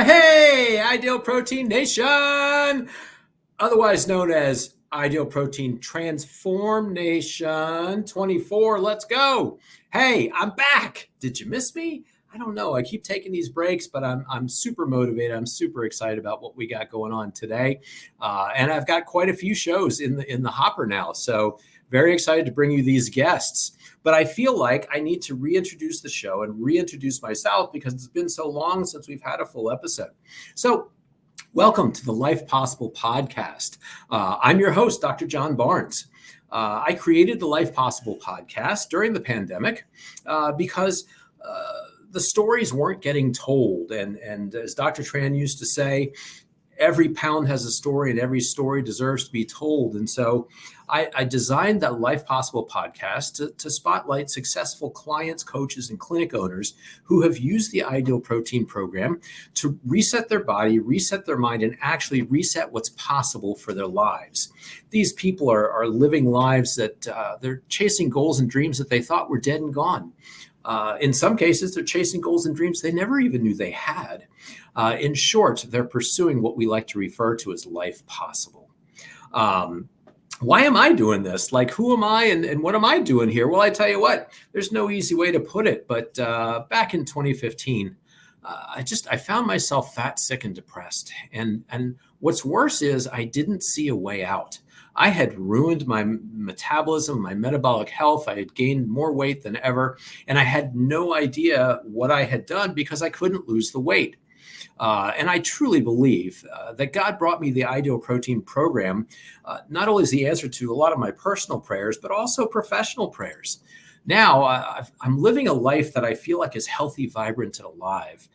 Hey, Ideal Protein Nation, otherwise known as Ideal Protein Transform Nation 24. Let's go. Hey, I'm back. Did you miss me? I don't know. I keep taking these breaks, but I'm super motivated. I'm super excited about what we got going on today, and I've got quite a few shows in the hopper now. So very excited to bring you these guests. But I feel like I need to reintroduce the show and reintroduce myself because it's been so long since we've had a full episode. So welcome to the Life Possible podcast. I'm your host, Dr. John Barnes. I created the Life Possible podcast during the pandemic because the stories weren't getting told. And as Dr. Tran used to say, every pound has a story and every story deserves to be told. And so I designed that Life Possible podcast to spotlight successful clients, coaches, and clinic owners who have used the Ideal Protein program to reset their body, reset their mind, and actually reset what's possible for their lives. These people are living lives that they're chasing goals and dreams that they thought were dead and gone. In some cases, they're chasing goals and dreams they never even knew they had. In short, they're pursuing what we like to refer to as life possible. Why am I doing this? Like, who am I and what am I doing here? Well, I tell you what, there's no easy way to put it. But back in 2015, I found myself fat, sick, and depressed. And what's worse is I didn't see a way out. I had ruined my metabolism, my metabolic health. I had gained more weight than ever. And I had no idea what I had done because I couldn't lose the weight. And I truly believe that God brought me the Ideal Protein program, not only as the answer to a lot of my personal prayers, but also professional prayers. Now, I'm living a life that I feel like is healthy, vibrant, and alive.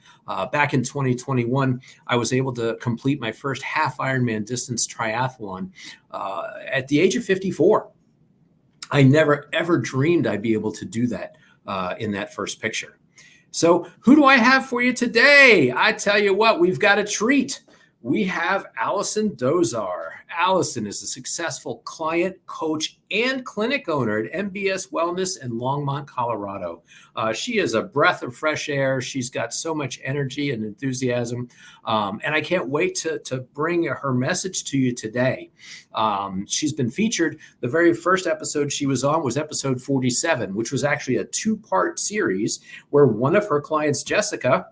Back in 2021, I was able to complete my first half Ironman distance triathlon at the age of 54. I never, ever dreamed I'd be able to do that in that first picture. So who do I have for you today? I tell you what, we've got a treat. We have Allison Dozar. Allison is a successful client, coach, and clinic owner at MBS Wellness in Longmont, Colorado. She is a breath of fresh air. She's got so much energy and enthusiasm. And I can't wait to bring her message to you today. She's been featured. The very first episode she was on was episode 47, which was actually a two-part series where one of her clients, Jessica,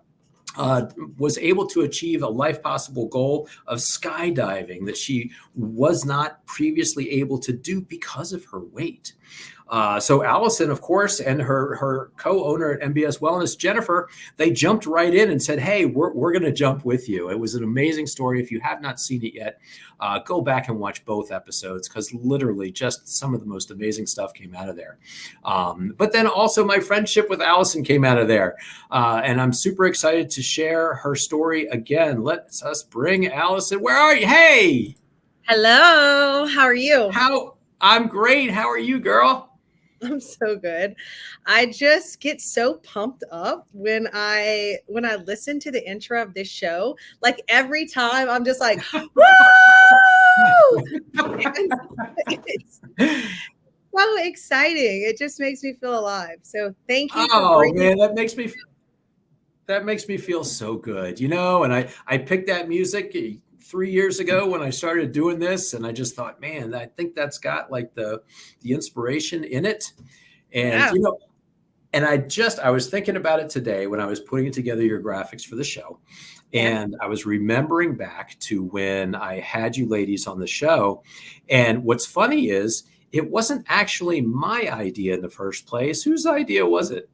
was able to achieve a life possible goal of skydiving that she was not previously able to do because of her weight. So Allison, of course, and her co-owner at MBS Wellness, Jennifer, they jumped right in and said, hey, we're going to jump with you. It was an amazing story. If you have not seen it yet, go back and watch both episodes because literally just some of the most amazing stuff came out of there. But then also my friendship with Allison came out of there. And I'm super excited to share her story again. Let's us bring Allison. Where are you? Hey. Hello. How are you? I'm great. How are you, girl? I'm so good. I just get so pumped up when I listen to the intro of this show. Like every time I'm just like, woo! It's so exciting. It just makes me feel alive. So thank you. Oh man, that makes me feel so good, and I picked that music 3 years ago when I started doing this, and I just thought, man, I think that's got like the inspiration in it. And Yeah. and I was thinking about it today when I was putting together your graphics for the show. And I was remembering back to when I had you ladies on the show. And what's funny is it wasn't actually my idea in the first place. Whose idea was it?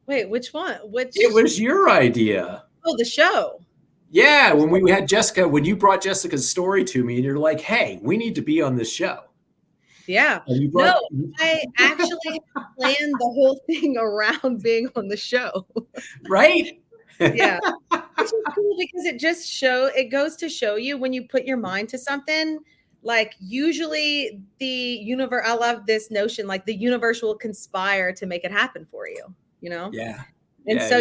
Wait, which one? It was your idea. Oh, the show. Yeah, when we had Jessica, when you brought Jessica's story to me and you're like, hey, we need to be on this show. Yeah. No, I actually planned the whole thing around being on the show. Right? Yeah. Which is cool because it goes to show you when you put your mind to something, like usually the universe, I love this notion, like the universe will conspire to make it happen for you, Yeah. And so,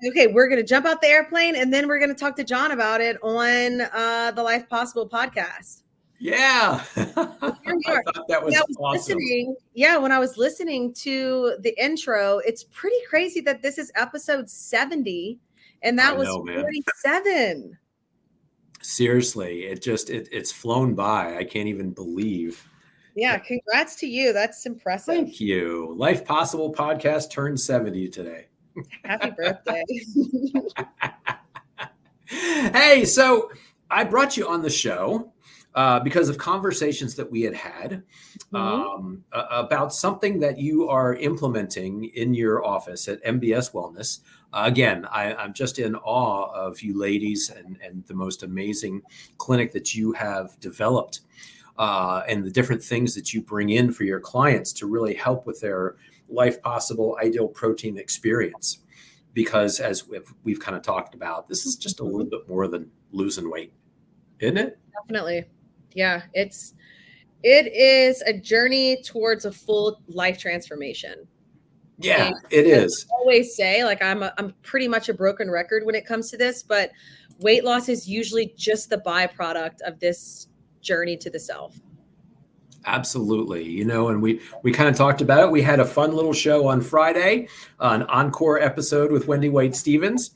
okay, we're going to jump out the airplane and then we're going to talk to John about it on the Life Possible podcast. Yeah. I thought that was awesome. When I was listening to the intro, it's pretty crazy that this is episode 70 And I that was know, man. 47. Seriously, it's flown by. I can't even believe. Yeah, congrats to you. That's impressive. Thank you. Life Possible podcast turned 70 today. Happy birthday. Hey, so I brought you on the show because of conversations that we had about something that you are implementing in your office at MBS Wellness. Again, I'm just in awe of you ladies and the most amazing clinic that you have developed and the different things that you bring in for your clients to really help with their Life Possible Ideal Protein experience. Because as we've kind of talked about, this is just a little bit more than losing weight, isn't it? Definitely. Yeah, it is a journey towards a full life transformation. Yeah, And it as is. I always say, like I'm pretty much a broken record when it comes to this, but weight loss is usually just the byproduct of this journey to the self. Absolutely. You know, and we kind of talked about it. We had a fun little show on Friday, an Encore episode with Wendy White Stevens,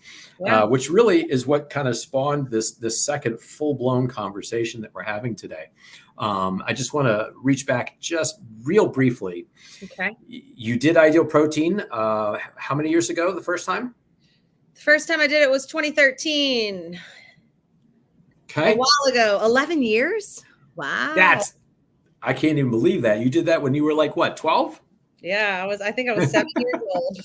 which really is what kind of spawned this second full-blown conversation that we're having today. I just want to reach back just real briefly. Okay. You did Ideal Protein how many years ago the first time? The first time I did it was 2013. Okay. A while ago. 11 years? Wow. I can't even believe that. You did that when you were like, what, 12? Yeah, I think I was 7 years old.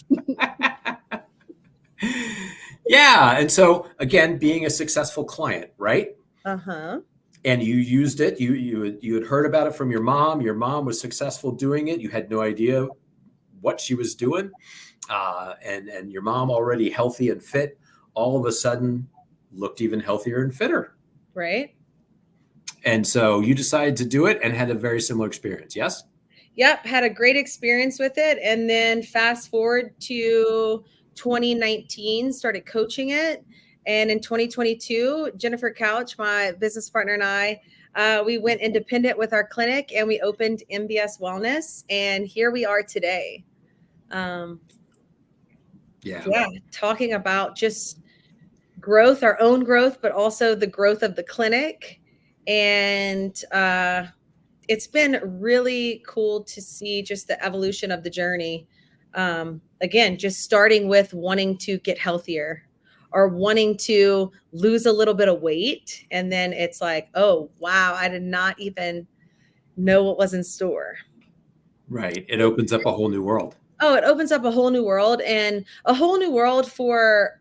Yeah. And so again, being a successful client, right? Uh-huh. And you used it. You had heard about it from your mom. Your mom was successful doing it. You had no idea what she was doing. And your mom, already healthy and fit, all of a sudden looked even healthier and fitter. Right. And so you decided to do it and had a very similar experience. Yes? Yep. Had a great experience with it. And then fast forward to 2019, started coaching it. And in 2022, Jennifer Couch, my business partner, and I, we went independent with our clinic and we opened MBS Wellness. And here we are today. Yeah. Talking about just growth, our own growth, but also the growth of the clinic. And it's been really cool to see just the evolution of the journey. Again, just starting with wanting to get healthier or wanting to lose a little bit of weight. And then it's like, oh, wow, I did not even know what was in store. Right. It opens up a whole new world. Oh, it opens up a whole new world, and a whole new world for,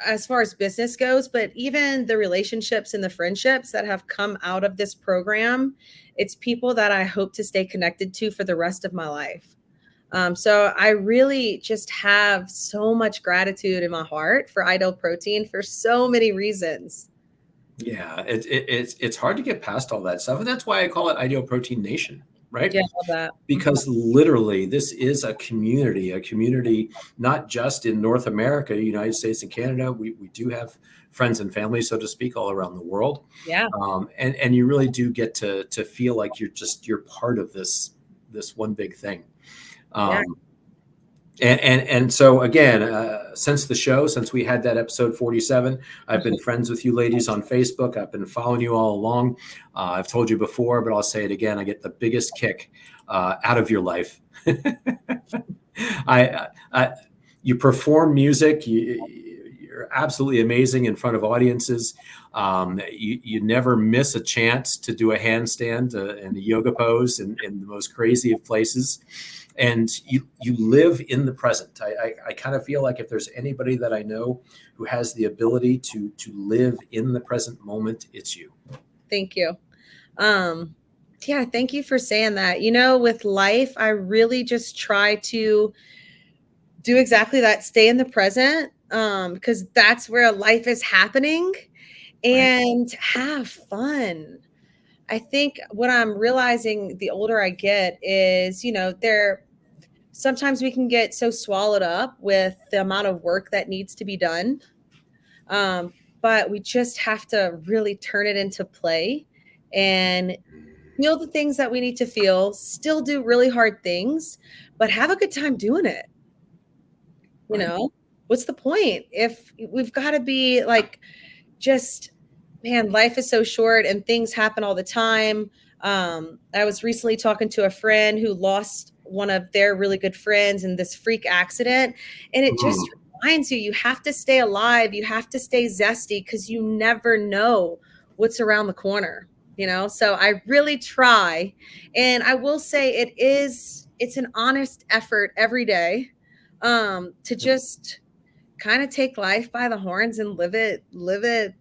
as far as business goes, but even the relationships and the friendships that have come out of this program. It's people that I hope to stay connected to for the rest of my life. So I really just have so much gratitude in my heart for Ideal Protein for so many reasons. Yeah, it's hard to get past all that stuff. And that's why I call it Ideal Protein Nation, right? Yeah, I love that. Because literally this is a community, not just in North America, United States and Canada. We do have friends and family, so to speak, all around the world. Yeah. And you really do get to feel like you're part of this one big thing. And so again, since we had that episode 47, I've been friends with you ladies on Facebook. I've been following you all along. I've told you before, but I'll say it again. I get the biggest kick out of your life. You perform music. You're absolutely amazing in front of audiences. You never miss a chance to do a handstand and a yoga pose in the most crazy of places. And you live in the present. I kind of feel like if there's anybody that I know who has the ability to live in the present moment, it's you. Thank you. Yeah, thank you for saying that. With life, I really just try to do exactly that, stay in the present, because that's where life is happening, and have fun. I think what I'm realizing the older I get is, sometimes we can get so swallowed up with the amount of work that needs to be done. But we just have to really turn it into play and feel the things that we need to feel, still do really hard things, but have a good time doing it. what's the point? If we've got to be like, just, man, life is so short and things happen all the time. I was recently talking to a friend who lost one of their really good friends in this freak accident. And it just reminds you, you have to stay alive. You have to stay zesty because you never know what's around the corner, you know? So I really try. And I will say it's an honest effort every day to just kind of take life by the horns and live it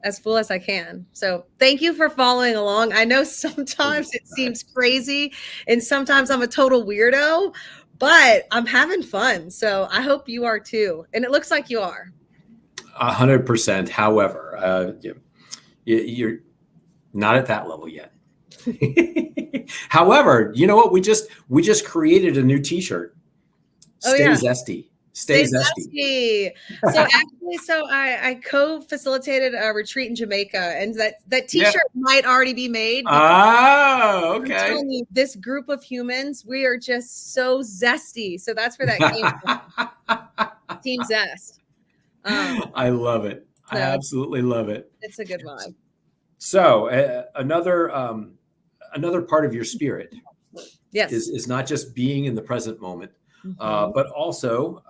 as full as I can. So thank you for following along. I know sometimes it seems crazy and sometimes I'm a total weirdo, but I'm having fun. So I hope you are too. And it looks like you are. 100%. However, you're not at that level yet. However, you know what? We just created a new T-shirt. Stay zesty. Stay zesty. So I co-facilitated a retreat in Jamaica, and that T-shirt might already be made. Oh, okay. I'm telling you, this group of humans, we are just so zesty. So that's where that came from. Team Zest. I love it. I absolutely love it. It's a good vibe. So another part of your spirit, yes, is not just being in the present moment. But also,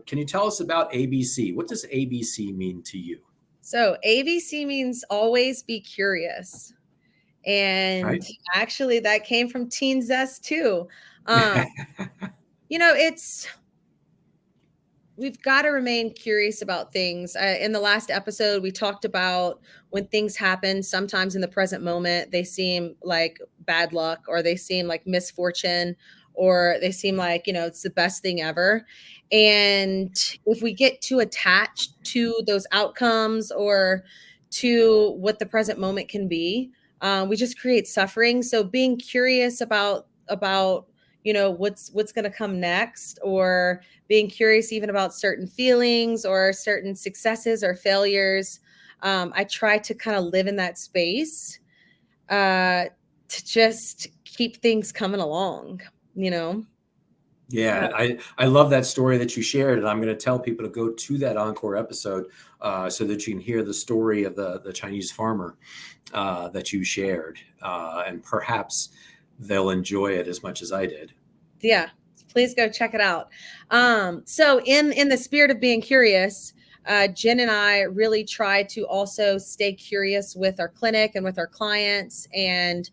can you tell us about ABC? What does ABC mean to you? So ABC means always be curious. And actually that came from Teen Zest too. You know, we've got to remain curious about things. In the last episode, we talked about when things happen, sometimes in the present moment, they seem like bad luck or they seem like misfortune or they seem like, you know, it's the best thing ever. And if we get too attached to those outcomes or to what the present moment can be, we just create suffering. So being curious about, you know, what's going to come next, or being curious even about certain feelings or certain successes or failures. I try to kind of live in that space to just keep things coming along, you know? Yeah, I love that story that you shared, and I'm going to tell people to go to that Encore episode so that you can hear the story of the Chinese farmer that you shared, and perhaps they'll enjoy it as much as I did. Yeah, please go check it out. So in the spirit of being curious, Jen and I really try to also stay curious with our clinic and with our clients, and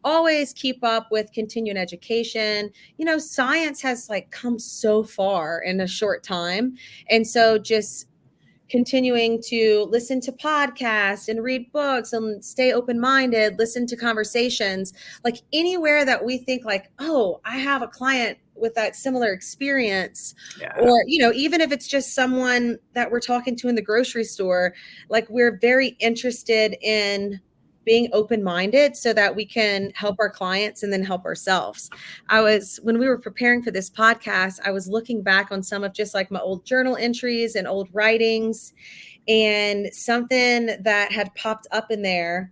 always keep up with continuing education. You know, science has like come so far in a short time. And so just continuing to listen to podcasts and read books and stay open-minded, listen to conversations, like anywhere that we think like, oh, I have a client with that similar experience. Or, you know, even if it's just someone that we're talking to in the grocery store, like we're very interested in being open-minded so that we can help our clients and then help ourselves. When we were preparing for this podcast, I was looking back on some of just like my old journal entries and old writings, and something that had popped up in there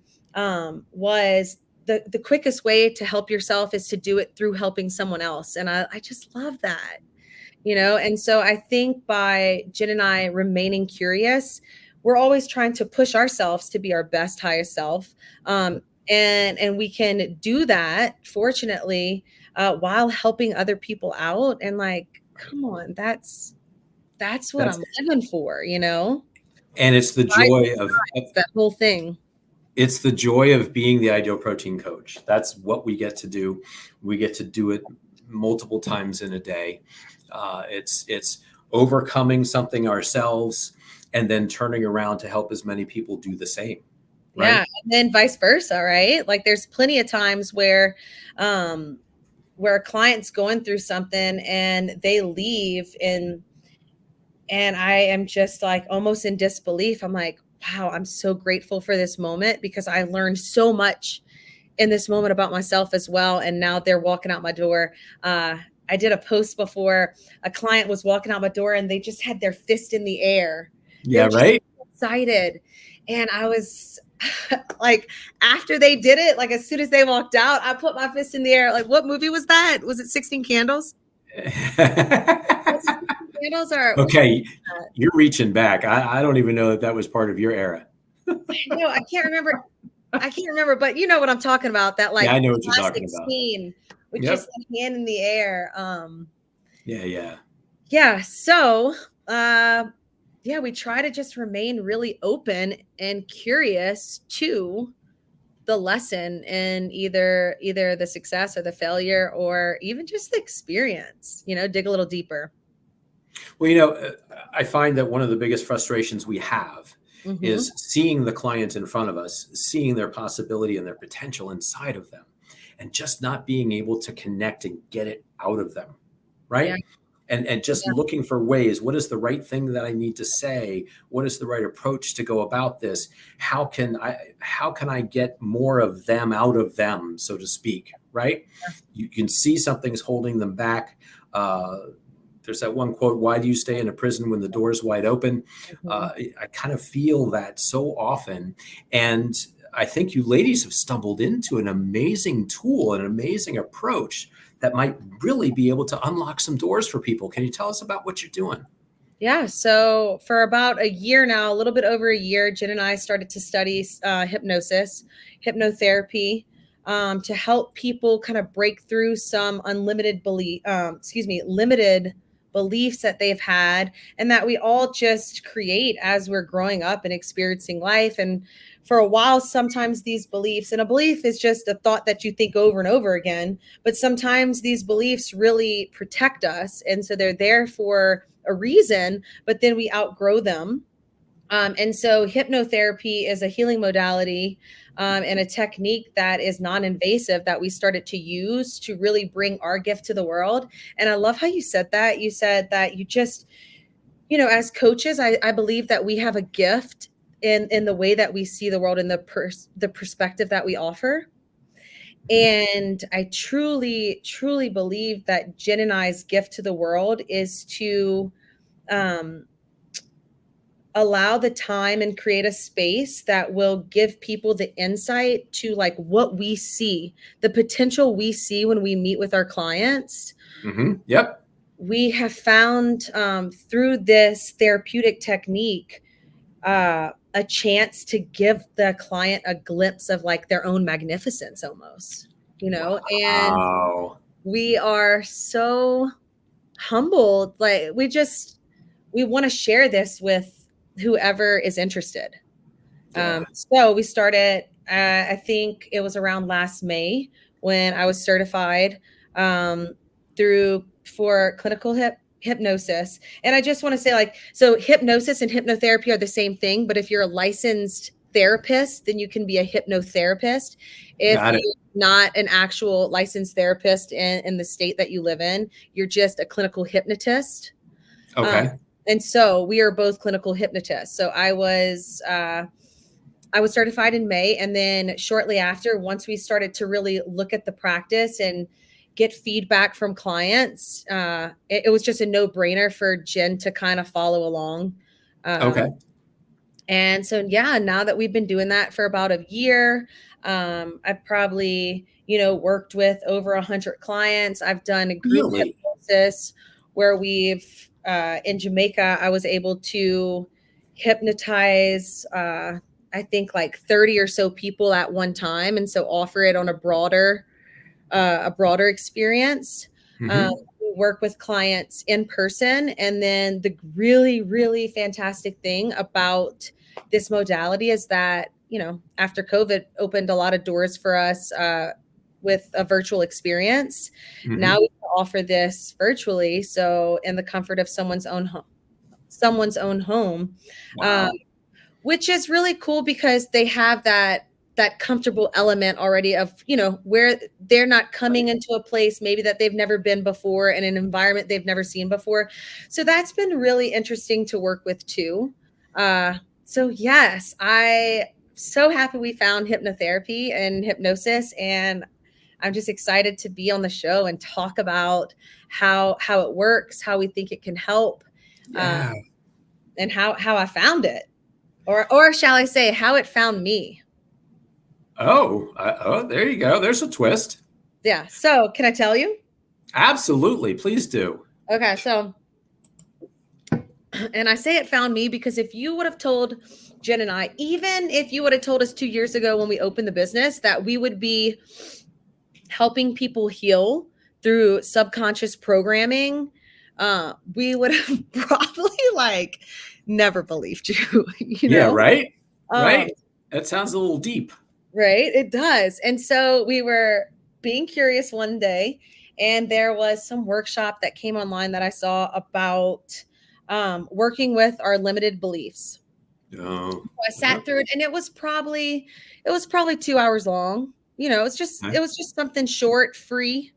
was the quickest way to help yourself is to do it through helping someone else. And I just love that, you know? And so I think by Jen and I remaining curious, we're always trying to push ourselves to be our best, highest self. And we can do that, fortunately, while helping other people out. And like, come on, that's what I'm living for, you know? And it's the joy of that whole thing. It's the joy of being the Ideal Protein coach. That's what we get to do. We get to do it multiple times in a day. It's overcoming something ourselves and then turning around to help as many people do the same. Right? Yeah. And then vice versa, right? Like there's plenty of times where a client's going through something and they leave and I am just like almost in disbelief. I'm like, wow, I'm so grateful for this moment because I learned so much in this moment about myself as well. And now they're walking out my door. I did a post before, a client was walking out my door and they just had their fist in the air. Yeah, right. Excited. And I was like, after they did it, like as soon as they walked out, I put my fist in the air. Like, what movie was that? Was it 16 Candles? Okay. You're reaching back. I don't even know that was part of your era. No, I can't remember. I can't remember, but you know what I'm talking about. That like Yeah, I know what you're classic talking about. scene with Yep. just the hand in the air. Yeah. Yeah. So, yeah, we try to just remain really open and curious to the lesson and either the success or the failure or even just the experience, dig a little deeper. Well, I find that one of the biggest frustrations we have Mm-hmm. is seeing the client in front of us, seeing their possibility and their potential inside of them, and just not being able to connect and get it out of them, Yeah. right? And just Yeah. looking for ways. What is the right thing that I need to say? What is the right approach to go about this? How can I get more of them out of them, so to speak, right? You can see something's holding them back. There's that one quote, why do you stay in a prison when the door is wide open? I kind of feel that so often. And I think you ladies have stumbled into an amazing tool, an amazing approach that might really be able to unlock some doors for people. Can you tell us about what you're doing? Yeah. So for about a year now, a little bit over a year, Jen and I started to study hypnosis, hypnotherapy, to help people kind of break through some limited beliefs that they've had and that we all just create as we're growing up and experiencing life. And for a while, sometimes these beliefs, and a belief is just a thought that you think over and over again, but sometimes these beliefs really protect us. And so they're there for a reason, but then we outgrow them. And so hypnotherapy is a healing modality and a technique that is non-invasive that we started to use to really bring our gift to the world. And I love how you said that. You said that you just, as coaches, I believe that we have a gift in the way that we see the world and the perspective that we offer. And I truly, truly believe that Jen and I's gift to the world is to um, allow the time and create a space that will give people the insight to like what we see, the potential we see when we meet with our clients. Mm-hmm. Yep. We have found through this therapeutic technique a chance to give the client a glimpse of like their own magnificence almost, and Wow. we are so humbled. Like we want to share this with whoever is interested. Yeah. So we started, I think it was around last May when I was certified for clinical hypnosis. And I just want to say so hypnosis and hypnotherapy are the same thing, but if you're a licensed therapist, then you can be a hypnotherapist. If Got it. you're not an actual licensed therapist in the state that you live in, you're just a clinical hypnotist. Okay. And so we are both clinical hypnotists. So I was certified in May. And then shortly after, once we started to really look at the practice and get feedback from clients, it was just a no-brainer for Jen to kind of follow along. Okay. And so, yeah, now that we've been doing that for about a year, I've probably, worked with over 100 clients. I've done a group Really? hypnosis where we've, in Jamaica, I was able to hypnotize, I think like 30 or so people at one time. And so offer it on a broader experience. Mm-hmm. We work with clients in person. And then the really, really fantastic thing about this modality is that, after COVID opened a lot of doors for us with a virtual experience. Mm-hmm. Now we can offer this virtually. So in the comfort of someone's own home, Wow. which is really cool because they have that comfortable element already of, where they're not coming into a place maybe that they've never been before in an environment they've never seen before. So that's been really interesting to work with too. So yes, I so happy we found hypnotherapy and hypnosis, and I'm just excited to be on the show and talk about how it works, how we think it can help, Yeah. and how I found it, or shall I say, how it found me. Oh, there you go. There's a twist. Yeah. So can I tell you? Absolutely. Please do. Okay. So And I say it found me because if you would have told Jen and I, even if you would have told us 2 years ago when we opened the business that we would be helping people heal through subconscious programming, we would have probably like never believed you, you Yeah, know? right? Um, Right? That sounds a little deep. right? It does. And so we were being curious one day, and there was some workshop that came online that I saw about working with our limited beliefs. Oh, I sat through it, and it was probably 2 hours long. okay. It was just something short, free.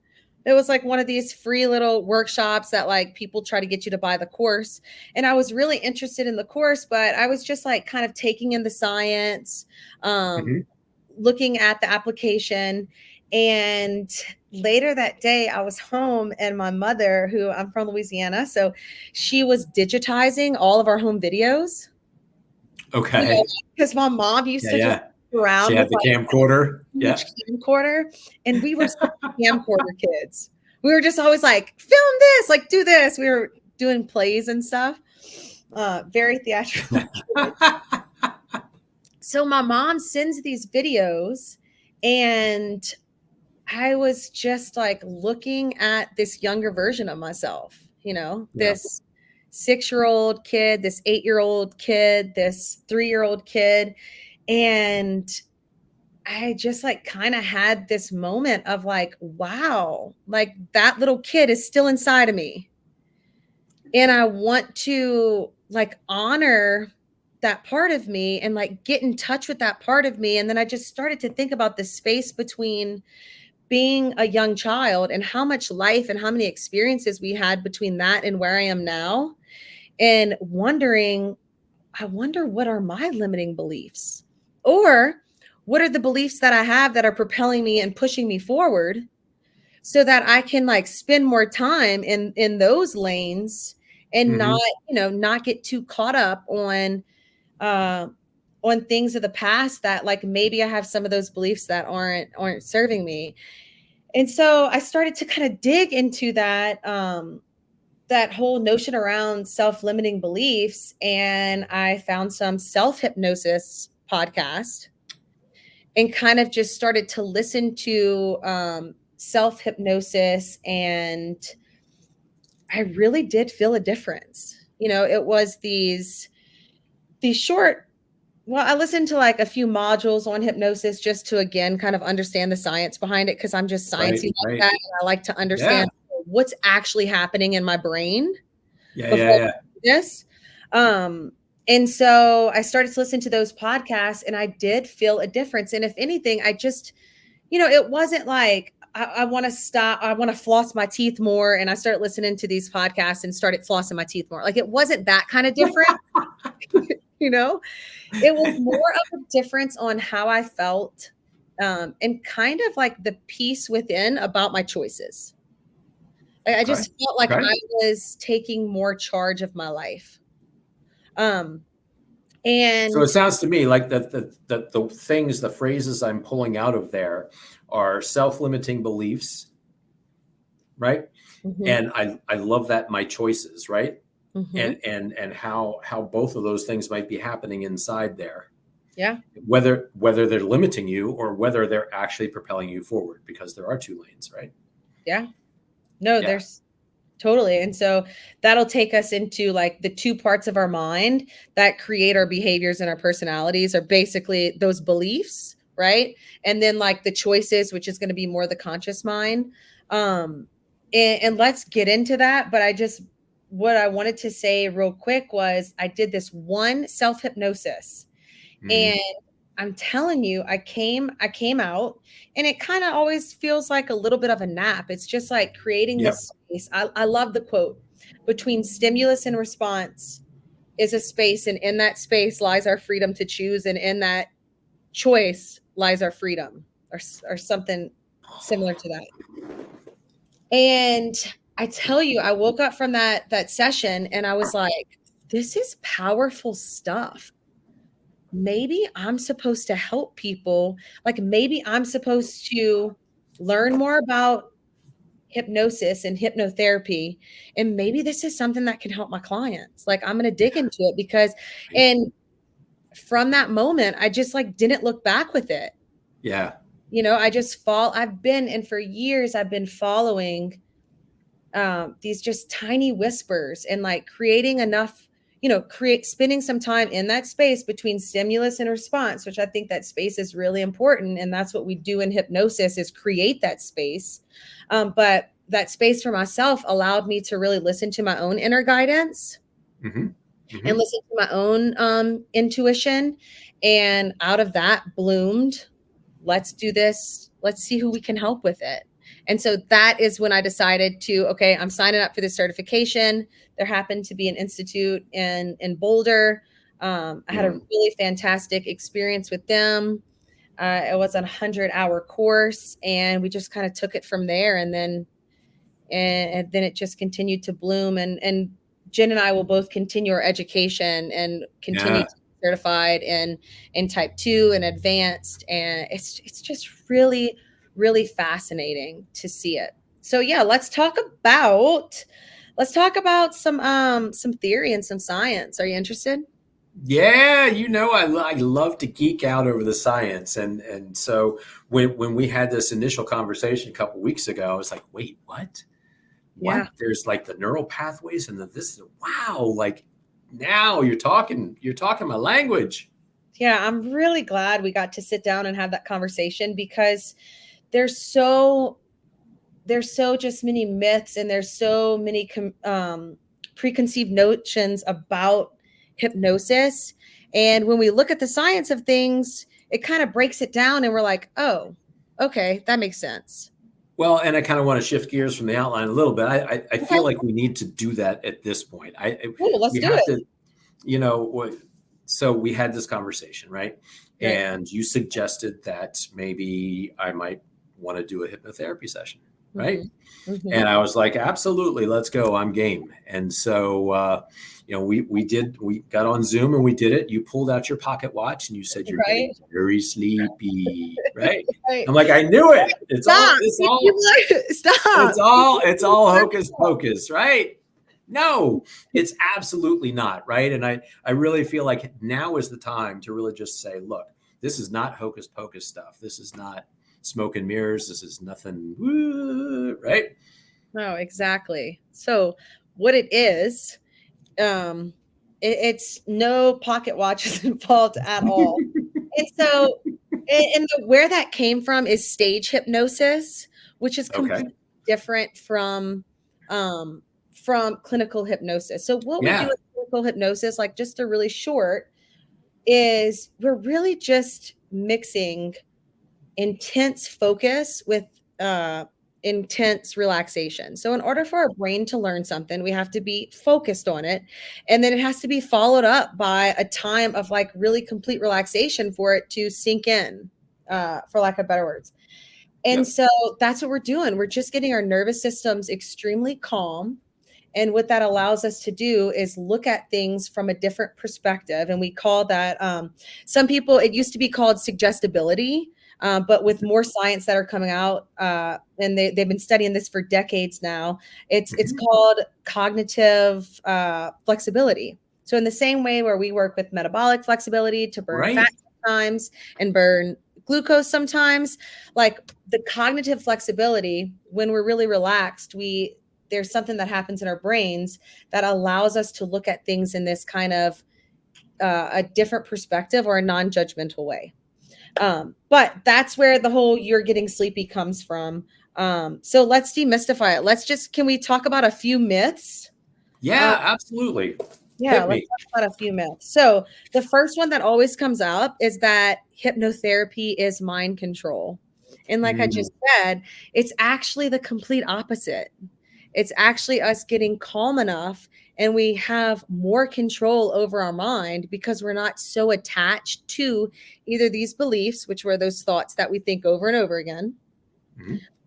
It was like one of these free little workshops that like people try to get you to buy the course. And I was really interested in the course, but I was just like kind of taking in the science, Mhm. looking at the application. And later that day, I was home, and my mother, who I'm from Louisiana, so she was digitizing all of our home videos, Okay. because my mom used Yeah, to just yeah. go She around with had the like camcorder. a Yeah. huge camcorder, and we were such camcorder kids. We were just always like, film this, like do this. We were doing plays and stuff. Very theatrical kids. So my mom sends these videos, and I was just like looking at this younger version of myself, Yeah. this 6-year-old kid, this 8-year-old kid, this 3-year-old kid. And I just like kind of had this moment of like, wow, like that little kid is still inside of me. And I want to like honor that part of me and like get in touch with that part of me. And then I just started to think about the space between being a young child and how much life and how many experiences we had between that and where I am now. And wondering, I wonder what are my limiting beliefs? Or what are the beliefs that I have that are propelling me and pushing me forward so that I can like spend more time in those lanes and not, Mhm. not get too caught up uh on things of the past that like maybe I have some of those beliefs that aren't serving me. And so I started to kind of dig into that whole notion around self-limiting beliefs, and I found some self-hypnosis podcast and kind of just started to listen to self-hypnosis, and I really did feel a difference. It was these short, well, I listened to like a few modules on hypnosis just to again kind of understand the science behind it, because I'm just sciencey Right, like right. that, and I like to Yeah. understand what's actually happening in my brain Yeah, yeah, before yeah. I do this. Um, and so I started to listen to those podcasts, and I did feel a difference. And if anything, I just, it wasn't like I want to stop, I want to floss my teeth more. And I started listening to these podcasts and started flossing my teeth more. Like it wasn't that kind of different, you know? It was more of a difference on how I felt, and kind of like the peace within about my choices. I Okay. just felt like Okay. I was taking more charge of my life. Um, So and it sounds to me like the things, the phrases I'm pulling out of there are self-limiting beliefs, right? Mhm, And I love that, my choices, right? mhm, And how both of those things might be happening inside there, yeah, whether they're limiting you or whether they're actually propelling you forward, because there are two lanes, right? yeah. No, Yeah. there's totally. And so that'll take us into like the two parts of our mind that create our behaviors and our personalities are basically those beliefs, right? And then like the choices, which is going to be more the conscious mind. Um, and let's get into that. But what I wanted to say real quick was I did this one self hypnosis. Mhm. And I'm telling you, I came out, and it kind of always feels like a little bit of a nap. It's just like creating Yep. this space. I love the quote, between stimulus and response is a space, and in that space lies our freedom to choose, and in that choice lies our freedom, or something similar to that. And I tell you, I woke up from that session, and I was like, this is powerful stuff. Maybe I'm supposed to help people. Like maybe I'm supposed to learn more about hypnosis and hypnotherapy, and maybe this is something that can help my clients. Like, I'm going to dig into it because, Right. and from that moment, I just like didn't look back with it. Yeah. You know, and for years I've been following these just tiny whispers and like creating enough, spending some time in that space between stimulus and response, which I think that space is really important. And that's what we do in hypnosis, is create that space. But that space for myself allowed me to really listen to my own inner guidance Mm-hmm. Mm-hmm. and listen to my own intuition. And out of that bloomed, let's do this. Let's see who we can help with it. And so that is when I decided to, okay, I'm signing up for this certification. There happened to be an institute in Boulder. I had a really fantastic experience with them. It was a 100-hour course, and we just kind of took it from there. And then it just continued to bloom. And Jen and I will both continue our education and continue to be certified in type 2 and advanced. And it's just really, really fascinating to see it. So yeah, let's talk about some theory and some science. Are you interested? Yeah, I love to geek out over the science, and so when we had this initial conversation a couple weeks ago, I was like, wait, what? Yeah. There's like the neural pathways and this. Wow, like now you're talking my language. Yeah, I'm really glad we got to sit down and have that conversation, because there's so just many myths, and there's so many preconceived notions about hypnosis. And when we look at the science of things, it kind of breaks it down, and we're like, oh, okay, that makes sense. Well, and I kind of want to shift gears from the outline a little bit. I feel Okay. like we need to do that at this point. Cool, let's We do have it. to, so we had this conversation, right? Right. And you suggested that maybe I might want to do a hypnotherapy session, right? Mm-hmm. And I was like, absolutely, let's go. I'm game. And so, we got on Zoom and we did it. You pulled out your pocket watch and you said you're getting Right. very sleepy, right? Right. I'm like, I knew it. Stop. Stop. It's all hocus pocus, right? No, it's absolutely not, right? And I really feel like now is the time to really just say, look, this is not hocus pocus stuff. This is not smoke and mirrors. This is nothing, right? No, exactly. So what it is, it's no pocket watches involved at all. And so, where that came from is stage hypnosis, which is Okay. completely different from clinical hypnosis. So what we do Yeah. with clinical hypnosis, like just a really short, is we're really just mixing intense focus with intense relaxation. So in order for our brain to learn something, we have to be focused on it. And then it has to be followed up by a time of like really complete relaxation for it to sink in, for lack of better words. And Yep. so that's what we're doing. We're just getting our nervous systems extremely calm. And what that allows us to do is look at things from a different perspective. And we call that, some people, it used to be called suggestibility. But with more science that are coming out, and they've been studying this for decades now, it's called cognitive flexibility. So in the same way where we work with metabolic flexibility to burn fat sometimes and burn glucose sometimes, like the cognitive flexibility, when we're really relaxed, there's something that happens in our brains that allows us to look at things in this kind of a different perspective or a non-judgmental way. But that's where the whole "you're getting sleepy" comes from. So let's demystify it. Can we talk about a few myths? Yeah, absolutely. Yeah, Hit let's me. talk about a few myths. So the first one that always comes up is that hypnotherapy is mind control. And like I just said, it's actually the complete opposite. It's actually us getting calm enough, and we have more control over our mind because we're not so attached to either these beliefs, which were those thoughts that we think over and over again,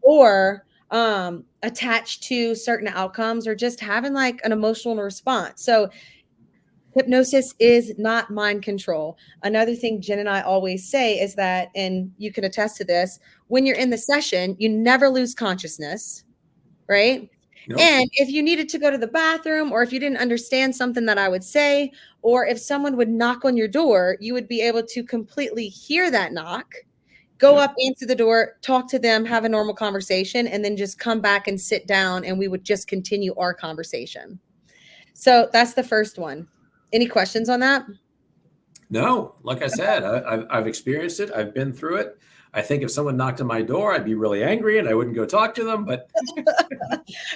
or attached to certain outcomes, or just having like an emotional response. So hypnosis is not mind control. Another thing Jen and I always say is that, and you can attest to this, when you're in the session, you never lose consciousness. right? Nope. And if you needed to go to the bathroom, or if you didn't understand something that I would say, or if someone would knock on your door, you would be able to completely hear that knock, go Yep. up, answer the door, talk to them, have a normal conversation, and then just come back and sit down, and we would just continue our conversation. So that's the first one. Any questions on that? No, like I said, I've experienced it. I've been through it. I think if someone knocked on my door, I'd be really angry and I wouldn't go talk to them. But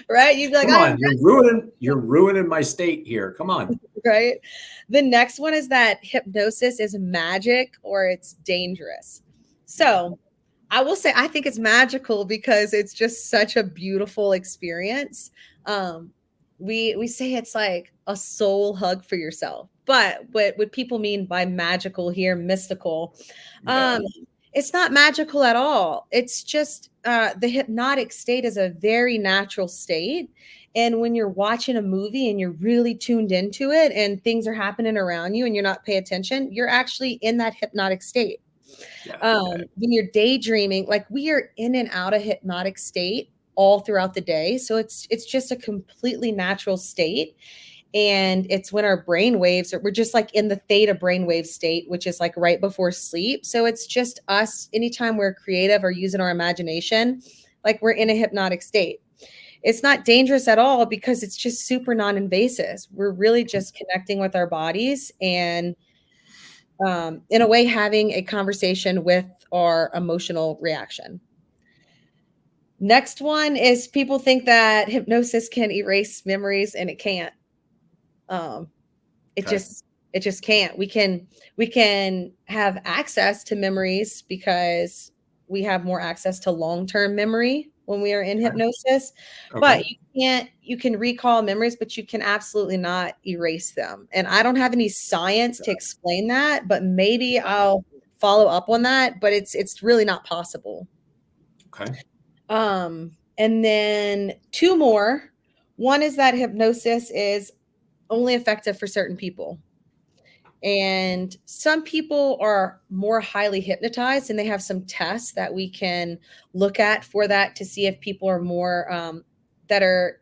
Right? You'd be like, come on, you're ruining my state here. Come on. right? The next one is that hypnosis is magic or it's dangerous. So I will say I think it's magical because it's just such a beautiful experience. We say it's like a soul hug for yourself, but what people mean by magical here, mystical, Yeah. it's not magical at all. It's just the hypnotic state is a very natural state. And when you're watching a movie and you're really tuned into it and things are happening around you and you're not paying attention, you're actually in that hypnotic state. Yeah. When you're daydreaming, like we are in and out of hypnotic state all throughout the day. So it's just a completely natural state. And it's when our brain waves, we're just like in the theta brainwave state, which is like right before sleep. So it's just us anytime we're creative or using our imagination, like we're in a hypnotic state. It's not dangerous at all because it's just super non-invasive. We're really just connecting with our bodies and in a way having a conversation with our emotional reaction. Next one is people think that hypnosis can erase memories and it can't. Um, it Okay. just can't. We can have access to memories because we have more access to long-term memory when we are in hypnosis. But Okay. you can recall memories, but you can absolutely not erase them. And I don't have any science to explain that, but maybe I'll follow up on that, but it's really not possible. Okay. And then two more. One is that hypnosis is only effective for certain people. And some people are more highly hypnotized, and they have some tests that we can look at for that to see if people are more that are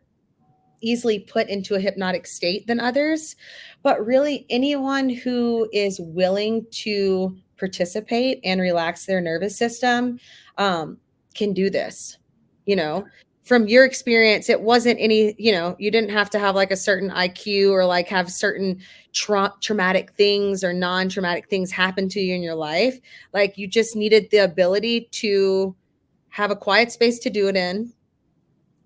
easily put into a hypnotic state than others. But really, anyone who is willing to participate and relax their nervous system can do this. You know, from your experience, it wasn't any, you didn't have to have like a certain IQ or like have certain traumatic things or non traumatic things happen to you in your life. Like you just needed the ability to have a quiet space to do it in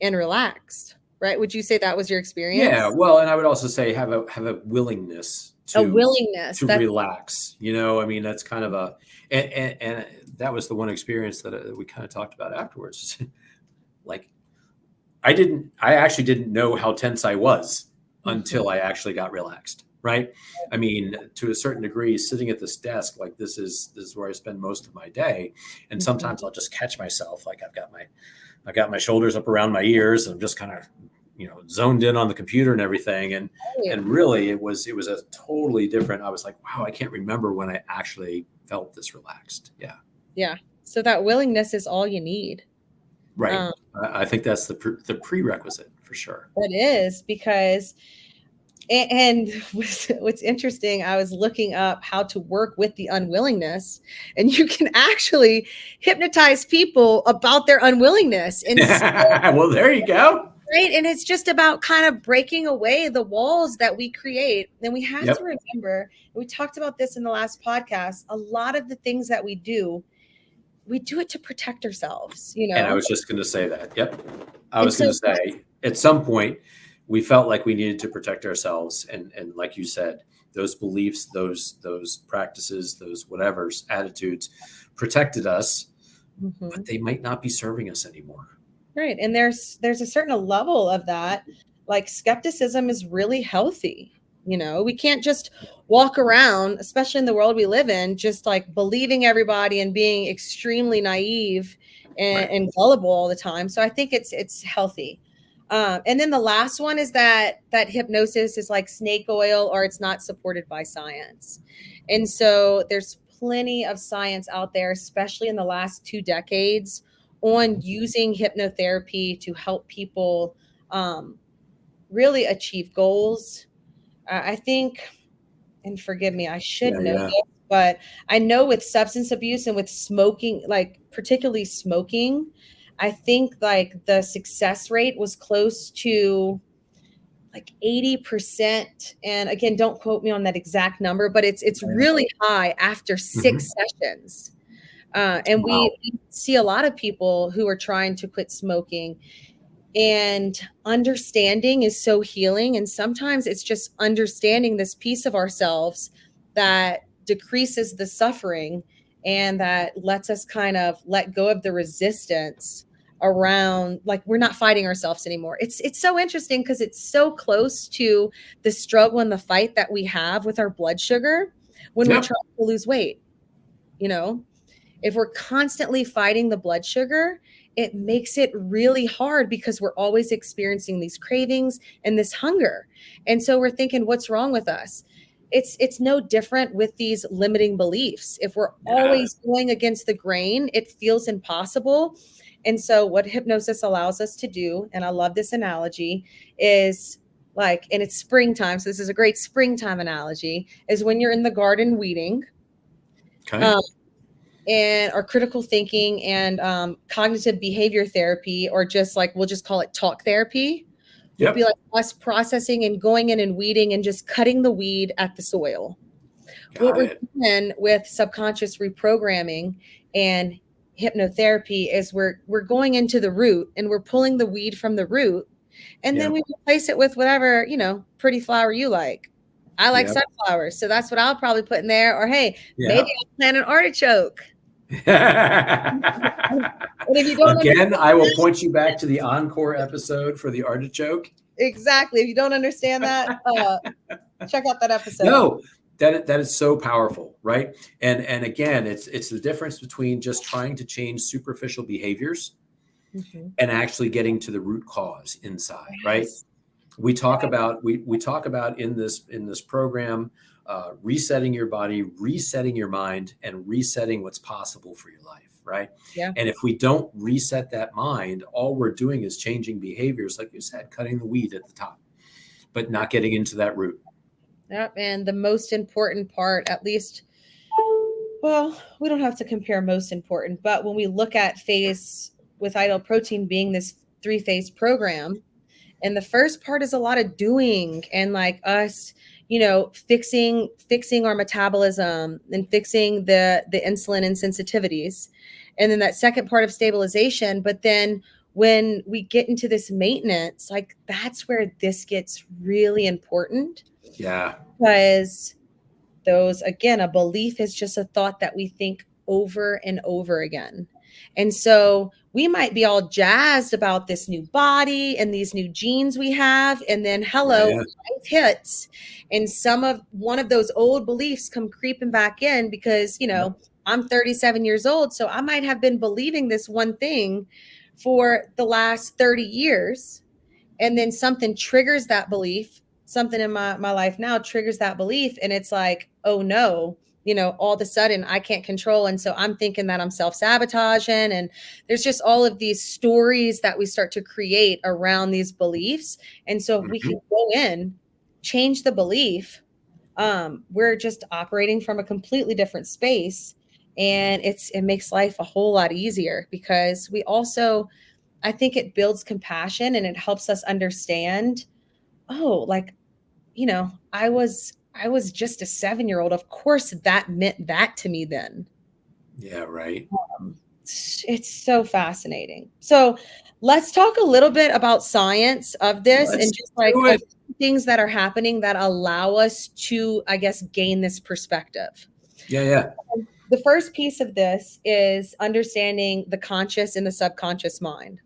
and relaxed, right? Would you say that was your Yeah. experience? Well, and I would also say have a willingness A to willingness. to That's relax. I mean, that's kind of and that was the one experience that we kind of talked about afterwards. Like I actually didn't know how tense I was until I actually got relaxed. Right. I mean, to a certain degree, sitting at this desk, like this is where I spend most of my day. And sometimes I'll just catch myself. Like I've got my shoulders up around my ears and I'm just kind of, zoned in on the computer and everything. And really it was a totally different. I was like, wow, I can't remember when I actually felt this relaxed. Yeah. yeah. So that willingness is all you need. Right. Um, I think that's the prerequisite for sure. that is because, and what's interesting, I was looking up how to work with the unwillingness, and you can actually hypnotize people about their unwillingness. And Well, there you go. right. And it's just about kind of breaking away the walls that we create. And we have to Yep. remember, and we talked about this in the last podcast, a lot of the things that we do it to protect ourselves, And I was just going to say that. Yep. I And was going so, to say at some point we felt like we needed to protect ourselves. And like you said, those beliefs, those practices, those whatever's attitudes protected us, but they might not be serving us anymore. right. And there's a certain level of that. Like skepticism is really healthy. We can't just walk around, especially in the world we live in, just like believing everybody and being extremely naive Right. and gullible all the time. So I think it's healthy. And then the last one is that hypnosis is like snake oil, or it's not supported by science. And so there's plenty of science out there, especially in the last 2 decades, on using hypnotherapy to help people really achieve goals. I think, and forgive me, I should Yeah, know yeah. this, but I know with substance abuse and with smoking, like particularly smoking, I think like the success rate was close to like 80%. And again, don't quote me on that exact number, but it's really high after 6 sessions. And Wow. we see a lot of people who are trying to quit smoking, and understanding is so healing. And sometimes it's just understanding this piece of ourselves that decreases the suffering and that lets us kind of let go of the resistance around, like, we're not fighting ourselves anymore. It's so interesting because it's so close to the struggle and the fight that we have with our blood sugar when we're Yep. trying to lose weight. You know, if we're constantly fighting the blood sugar, it makes it really hard because we're always experiencing these cravings and this hunger. And so we're thinking, what's wrong with us? It's no different with these limiting beliefs. If we're Yeah. always going against the grain, it feels impossible. And so what hypnosis allows us to do, and I love this analogy, is like, and it's springtime, so this is a great springtime analogy, is when you're in the garden weeding. Okay. Um, and our critical thinking and cognitive behavior therapy, or just like, we'll just call it talk therapy, would be Yep. like us processing and going in and weeding and just cutting the weed at the soil. What Got we're it. doing with subconscious reprogramming and hypnotherapy is we're going into the root and we're pulling the weed from the root, and then Yep. we replace it with whatever, pretty flower you like. I like Yep. sunflowers, so that's what I'll probably put in there. Or hey, maybe Yep. I'll plant an artichoke. And if you don't Again, I will understand point you back to the Encore episode for the artichoke. exactly, if you don't understand that, check out that episode. No, that is so powerful, right? And again, it's the difference between just trying to change superficial behaviors Mhm. and actually getting to the root cause inside, right? Yes. We talk about in this program, resetting your body, resetting your mind, and resetting what's possible for your life, right? Yeah. And if we don't reset that mind, all we're doing is changing behaviors, like you said, cutting the weed at the top, but not getting into that root. Yep. And the most important part, at least, well, we don't have to compare most important, but when we look at phase with ideal protein being this 3-phase program, and the first part is a lot of doing and like us, fixing our metabolism and fixing the insulin insensitivities. And then that second part of stabilization. But then when we get into this maintenance, like that's where this gets really important, Yeah. because those, again, a belief is just a thought that we think over and over again. And so we might be all jazzed about this new body and these new genes we have, and then Yeah. hello, Yeah. life hits, and one of those old beliefs come creeping back in, because Yep. I'm 37 years old, so I might have been believing this one thing for the last 30 years, and then something triggers that belief. Something in my life now triggers that belief, and it's like, oh no, all of a sudden I can't control. And so I'm thinking that I'm self-sabotaging, and there's just all of these stories that we start to create around these beliefs. And so if we can Mhm. go in, change the belief, we're just operating from a completely different space, and it makes life a whole lot easier, because we also, I think it builds compassion and it helps us understand, oh, like, I was just a 7-year-old. Of course that meant that to me then. Yeah. Right. It's so fascinating. So let's talk a little bit about science of this, and Let's just like do a it. few things that are happening that allow us to, I guess, gain this perspective. Yeah. Yeah. The first piece of this is understanding the conscious and the subconscious mind.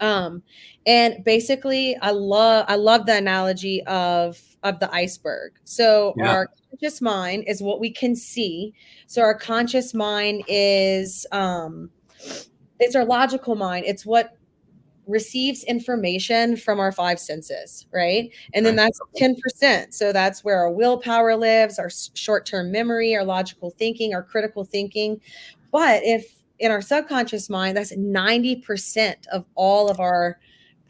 Um, and basically, I love the analogy of the iceberg. So Yeah. our conscious mind is what we can see. So our conscious mind is it's our logical mind. It's what receives information from our 5 senses, right? And then Okay. that's 10%. So that's where our willpower lives, our short-term memory, our logical thinking, our critical thinking. But if in our subconscious mind, that's 90% of all of our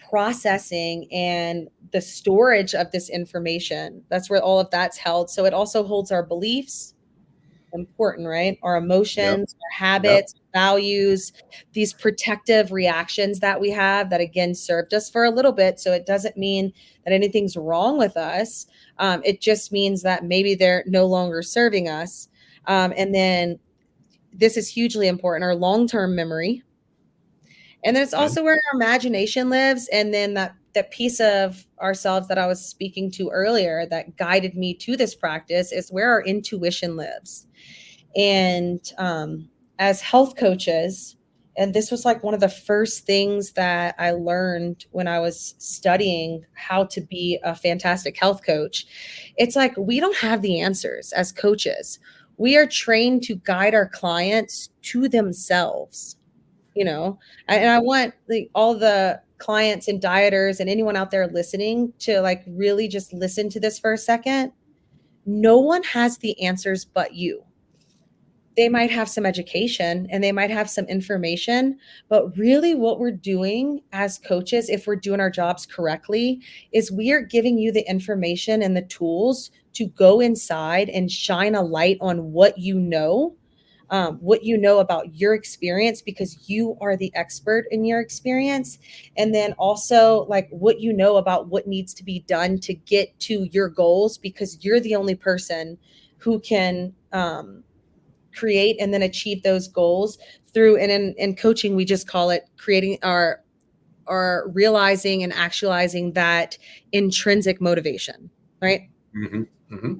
processing and the storage of this information. That's where all of that's held. So it also holds our beliefs, important, right? Our Yep. emotions, our Yep. habits, values, these protective reactions that we have that again served us for a little bit. So it doesn't mean that anything's wrong with us. It just means that maybe they're no longer serving us. And then this is hugely important, our long-term memory. And then it's Okay. also where our imagination lives. And then that piece of ourselves that I was speaking to earlier that guided me to this practice is where our intuition lives. And as health coaches, and this was like one of the first things that I learned when I was studying how to be a fantastic health coach. It's like we don't have the answers as coaches. We are trained to guide our clients to themselves, you know. And I want all the clients and dieters and anyone out there listening to like really just listen to this for a second. No one has the answers but you. They might have some education and they might have some information, but really what we're doing as coaches, if we're doing our jobs correctly, is we are giving you the information and the tools to go inside and shine a light on what you know about your experience, because you are the expert in your experience. And then also like what you know about what needs to be done to get to your goals, because you're the only person who can create and then achieve those goals through, and in coaching we just call it creating our realizing and actualizing that intrinsic motivation, right? Mm-hmm. Mm-hmm.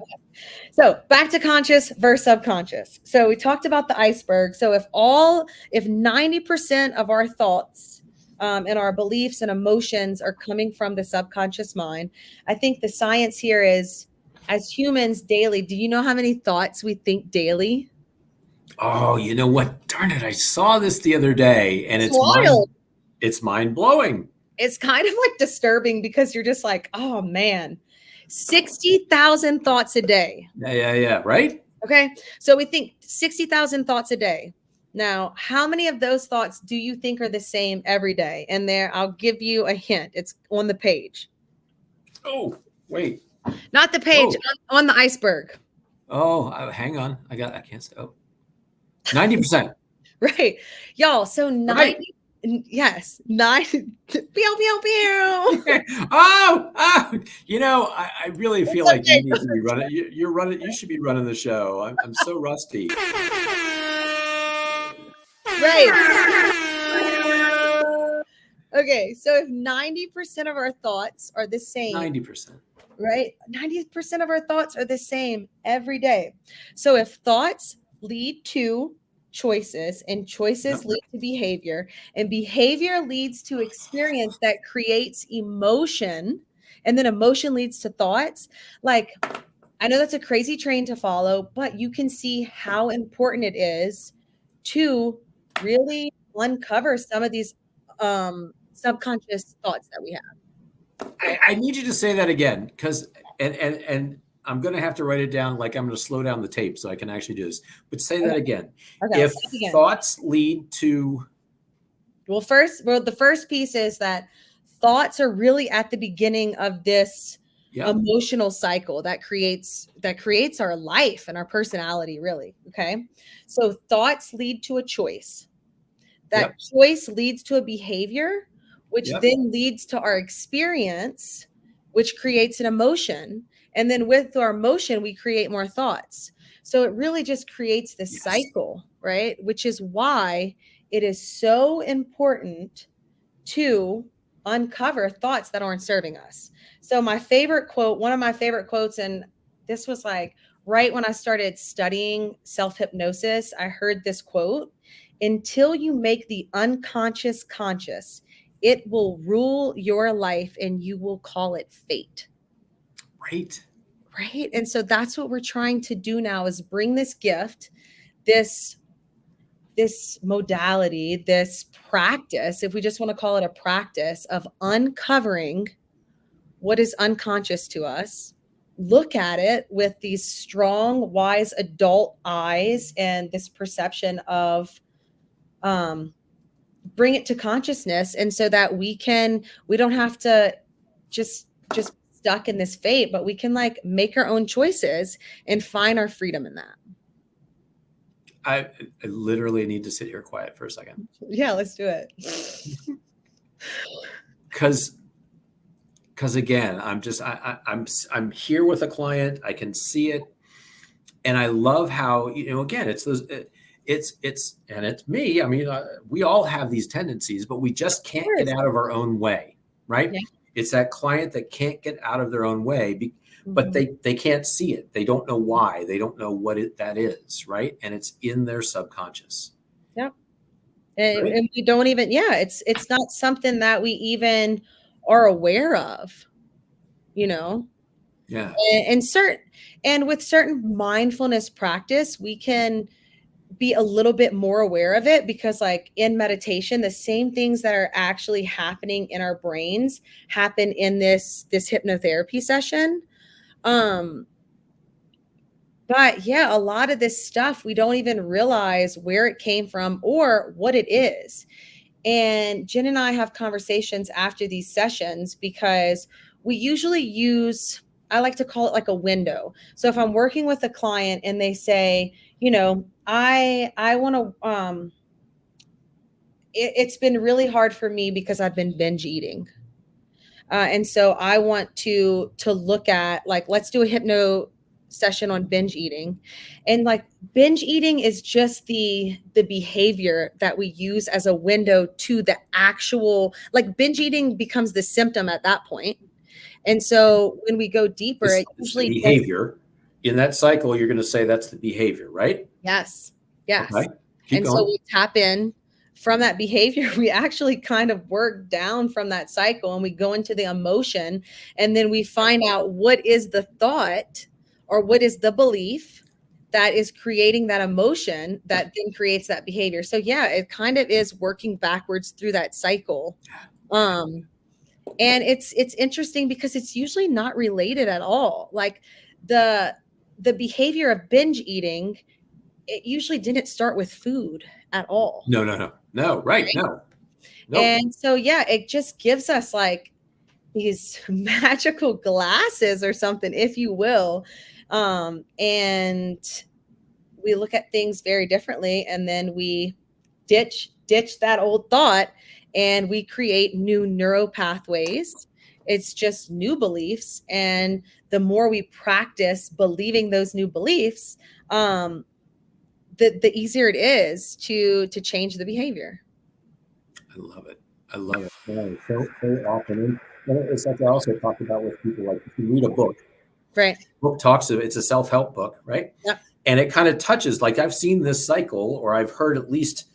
So back to conscious versus subconscious. So we talked about the iceberg. So if 90% of our thoughts and our beliefs and emotions are coming from the subconscious mind, I think the science here is, as humans daily, do you know how many thoughts we think daily? Oh, you know what? Darn it! I saw this the other day, and It's wild. it's mind blowing. It's kind of like disturbing because you're just like, oh man, 60,000 thoughts a day. Yeah. Right? Okay. So we think 60,000 thoughts a day. Now, how many of those thoughts do you think are the same every day? And there, I'll give you a hint. It's on the page. Oh, wait. Not the page, Oh, on the iceberg. hang on. I can't say. Oh, 90%. Right. Y'all. So 90, Right. yes, 9, pew, pew, pew. You know, I really feel It's like you okay. need to be running. You're running. You should be running the show. I'm so rusty. Right. Okay. So if 90% of our thoughts are the same, 90%. right? 90% of our thoughts are the same every day. So if thoughts lead to choices and choices Yep. lead to behavior and behavior leads to experience that creates emotion, and then emotion leads to thoughts, like I know that's a crazy train to follow, but you can see how important it is to really uncover some of these subconscious thoughts that we have. I need you to say that again, because and I'm going to have to write it down. Like I'm going to slow down the tape so I can actually do this. But say that again. Okay, If let's begin. thoughts lead to Well, the first piece is that thoughts are really at the beginning of this emotional cycle that creates our life and our personality, really. Okay. So thoughts lead to a choice. That Yep. choice leads to a behavior, which Yep. then leads to our experience, which creates an emotion. And then with our emotion, we create more thoughts. So it really just creates this Yes. cycle, right? Which is why it is so important to uncover thoughts that aren't serving us. So my favorite quote, one of my favorite quotes, and this was like right when I started studying self-hypnosis, I heard this quote: until you make the unconscious conscious, it will rule your life and you will call it fate. Right. Right. And so that's what we're trying to do now, is bring this gift, this modality, this practice, if we just want to call it a practice, of uncovering what is unconscious to us, look at it with these strong, wise adult eyes and this perception of bring it to consciousness, and so that we don't have to just stuck in this fate, but we can like make our own choices and find our freedom in that. I literally need to sit here quiet for a second. Yeah, let's do it. Because again, I'm here with a client. I can see it, and I love how, again, it's those, and it's me. I mean, we all have these tendencies, but we just can't get out of our own way, right? Yeah. It's that client that can't get out of their own way, but they can't see it. They don't know why. They don't know what that is, right? And it's in their subconscious. Yep. And we don't even, it's not something that we even are aware of, Yeah. And with certain mindfulness practice, we can be a little bit more aware of it, because like in meditation, the same things that are actually happening in our brains happen in this hypnotherapy session. But yeah, a lot of this stuff, we don't even realize where it came from or what it is. And Jen and I have conversations after these sessions, because we usually use, I like to call it like a window. So if I'm working with a client and they say, I want to, it's been really hard for me because I've been binge eating. And so I want to look at, like, let's do a hypno session on binge eating. And like binge eating is just the behavior that we use as a window to the actual, like binge eating becomes the symptom at that point. And so when we go deeper, it usually behavior in that cycle, you're going to say that's the behavior, right? Yes. Yes. Okay. Keep going. So we tap in from that behavior. We actually kind of work down from that cycle, and we go into the emotion, and then we find out what is the thought or what is the belief that is creating that emotion that then creates that behavior. So yeah, it kind of is working backwards through that cycle. And it's interesting because it's usually not related at all. Like the behavior of binge eating, it usually didn't start with food at all. No. Right. No. And so, yeah, it just gives us like these magical glasses or something, if you will. And we look at things very differently, and then we ditch that old thought, and we create new neural pathways. It's just new beliefs. And the more we practice believing those new beliefs, the easier it is to change the behavior. I love it. Yeah, so often. And it's like I also talked about with people, like if you read a book, right? Book talks of, it's a self-help book, right? Yep. And it kind of touches, like I've seen this cycle, or I've heard at least,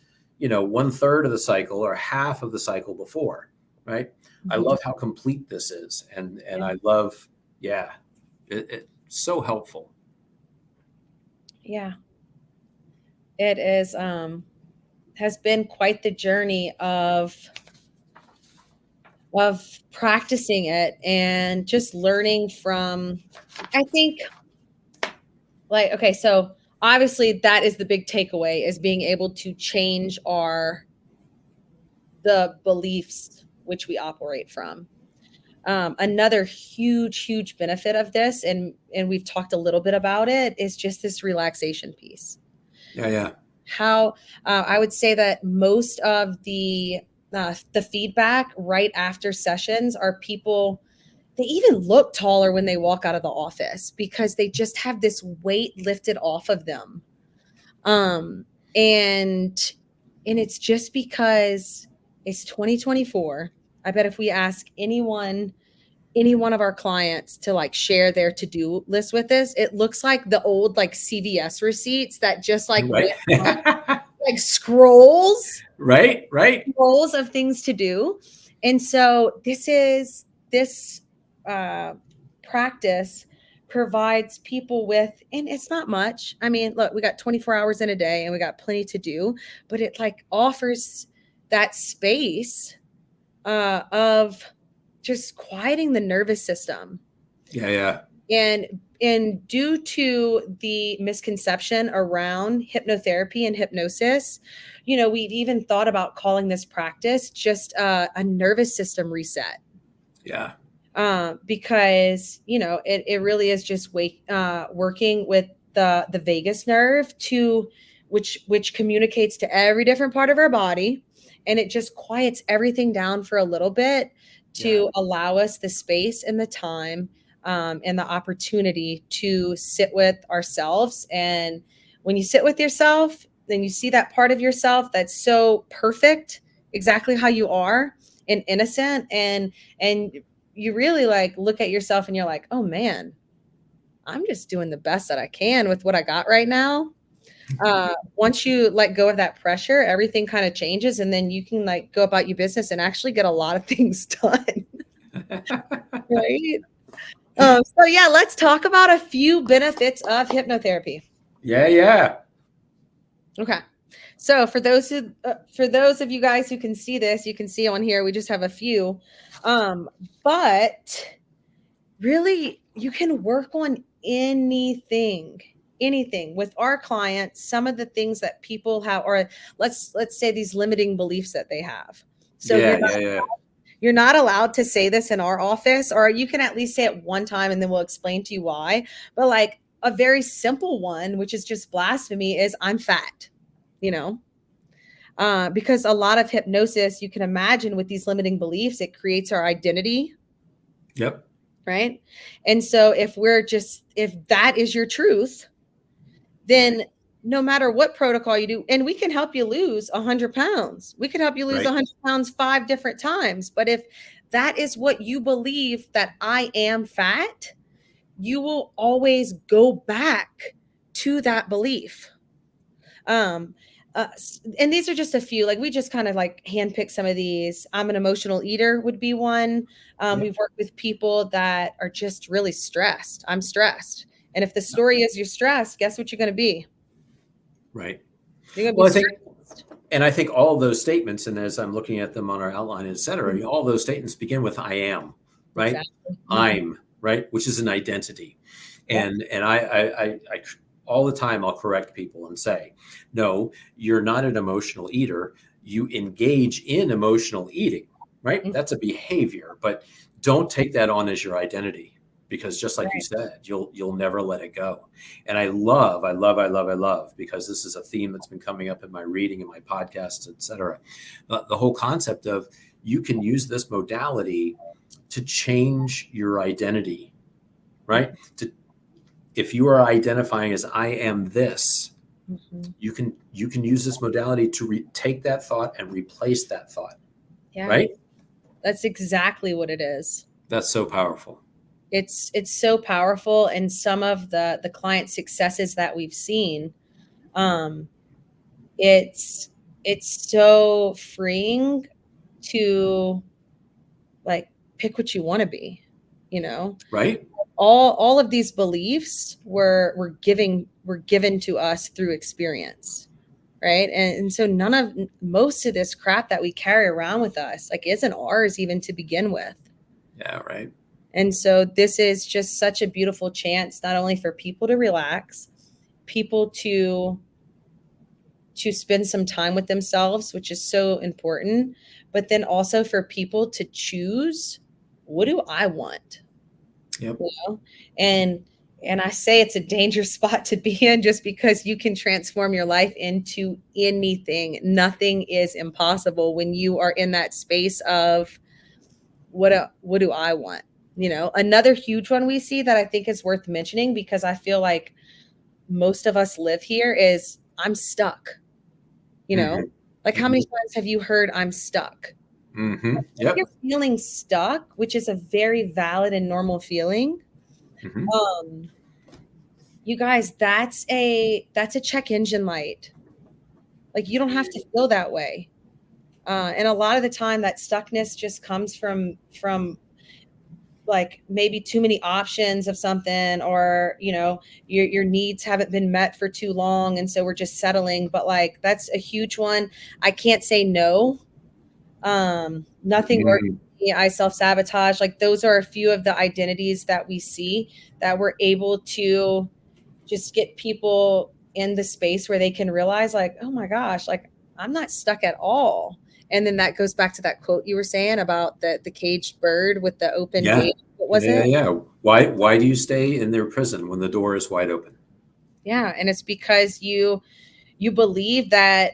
1/3 of the cycle or half of the cycle before, right? Mm-hmm. I love how complete this is. And I love, it's so helpful. Yeah. It is, has been quite the journey of practicing it and just learning from, I think, like, okay, so obviously that is the big takeaway, is being able to change the beliefs which we operate from. Another huge benefit of this, and we've talked a little bit about it, is just this relaxation piece. Yeah. How I would say that most of the feedback right after sessions are people, they even look taller when they walk out of the office, because they just have this weight lifted off of them. And it's just because it's 2024. I bet if we ask any one of our clients to like share their to-do list with us, it looks like the old like CVS receipts that just like went on, like scrolls, right, scrolls of things to do. And so this practice provides people with, and it's not much. I mean, look, we got 24 hours in a day and we got plenty to do, but it like offers that space of just quieting the nervous system. Yeah. And and due to the misconception around hypnotherapy and hypnosis, we've even thought about calling this practice just a nervous system reset. Yeah. Because it really is just working with the vagus nerve to which communicates to every different part of our body, and it just quiets everything down for a little bit to allow us the space and the time, and the opportunity to sit with ourselves. And when you sit with yourself, then you see that part of yourself that's so perfect, exactly how you are, and innocent, and you really like look at yourself and you're like, oh man, I'm just doing the best that I can with what I got right now. Once you let go of that pressure, everything kind of changes, and then you can like go about your business and actually get a lot of things done. Right. So yeah, let's talk about a few benefits of hypnotherapy. Yeah. Okay. So for those of you guys who can see this, you can see on here, we just have a few. But really, you can work on anything with our clients. Some of the things that people have, or let's say these limiting beliefs that they have. So you're not allowed to say this in our office, or you can at least say it one time and then we'll explain to you why. But like a very simple one, which is just blasphemy, is I'm fat, because a lot of hypnosis, you can imagine with these limiting beliefs, it creates our identity. Yep. Right. And so if that is your truth, then no matter what protocol you do, and we can help you lose 100 pounds. We could help you lose 100 pounds 5 different times. But if that is what you believe, that I am fat, you will always go back to that belief. And these are just a few, like we just kind of like handpick some of these. I'm an emotional eater would be one. We've worked with people that are just really stressed. I'm stressed. And if the story is you're stressed, guess what you're going to be? Right. You're going to be stressed. I think all of those statements, and as I'm looking at them on our outline, et cetera, all those statements begin with I am, right? Exactly. I'm, right? Which is an identity. And I all the time I'll correct people and say, no, you're not an emotional eater. You engage in emotional eating, right? That's a behavior, but don't take that on as your identity, because just like you said, you'll never let it go. And I love, because this is a theme that's been coming up in my reading and my podcasts, et cetera. The whole concept of you can use this modality to change your identity, right? If you are identifying as I am this, you can use this modality to take that thought and replace that thought. Yeah. Right? That's exactly what it is. That's so powerful. It's so powerful. And some of the client successes that we've seen, it's so freeing to like pick what you want to be, right? All of these beliefs were given to us through experience, right? And so most of this crap that we carry around with us like isn't ours even to begin with. Yeah, right. And so this is just such a beautiful chance, not only for people to relax, people to spend some time with themselves, which is so important, but then also for people to choose, what do I want? Yep. And I say it's a dangerous spot to be in, just because you can transform your life into anything. Nothing is impossible when you are in that space of what do I want? Another huge one we see that I think is worth mentioning, because I feel like most of us live here, is I'm stuck. Like how many times have you heard I'm stuck? Yep. If you're feeling stuck, which is a very valid and normal feeling, you guys, that's a check engine light. Like you don't have to feel that way. And a lot of the time that stuckness just comes from like maybe too many options of something, or your needs haven't been met for too long, and so we're just settling. But like that's a huge one. I can't say no. Nothing works I self-sabotage. Like those are a few of the identities that we see that we're able to just get people in the space where they can realize like, oh my gosh, like I'm not stuck at all. And then that goes back to that quote you were saying about the caged bird with the open Yeah. gate. What was Yeah. it? Yeah. Why do you stay in their prison when the door is wide open? Yeah. And it's because you believe that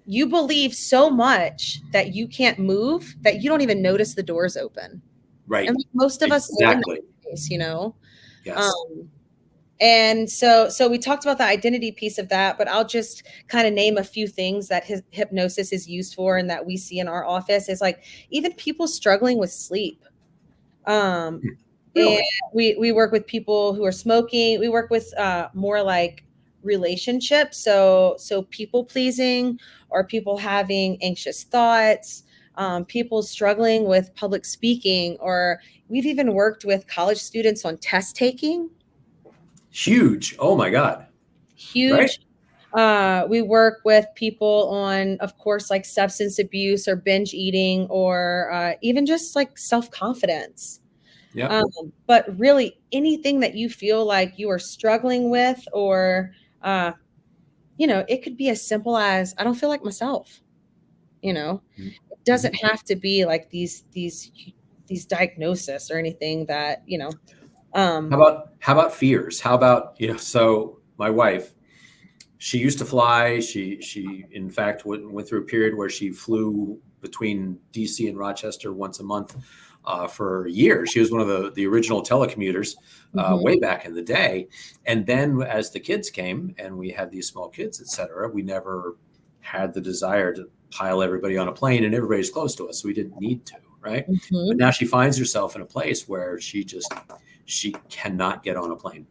you believe so much that you can't move that you don't even notice the doors open. Right. And most of us live in Exactly. that space, you know? Yes. And so we talked about the identity piece of that, but I'll just kind of name a few things that hypnosis is used for and that we see in our office is like even people struggling with sleep. And Really? we work with people who are smoking. We work with more like relationships. So people pleasing or people having anxious thoughts, people struggling with public speaking, or we've even worked with college students on test taking. Huge. Oh my God. Right. Huge. We work with people on, of course, like substance abuse or binge eating or even just like self-confidence. Yeah. But really anything that you feel like you are struggling with or, it could be as simple as I don't feel like myself, it Mhm. doesn't have to be like these diagnoses or anything that, um, How about fears? How about, so my wife, she used to fly. She in fact went through a period where she flew between DC and Rochester once a month for years. She was one of the original telecommuters mhm. way back in the day. And then as the kids came and we had these small kids, et cetera, we never had the desire to pile everybody on a plane, and everybody's close to us, so we didn't need to, right? But Mhm. now she finds herself in a place where she cannot get on a plane.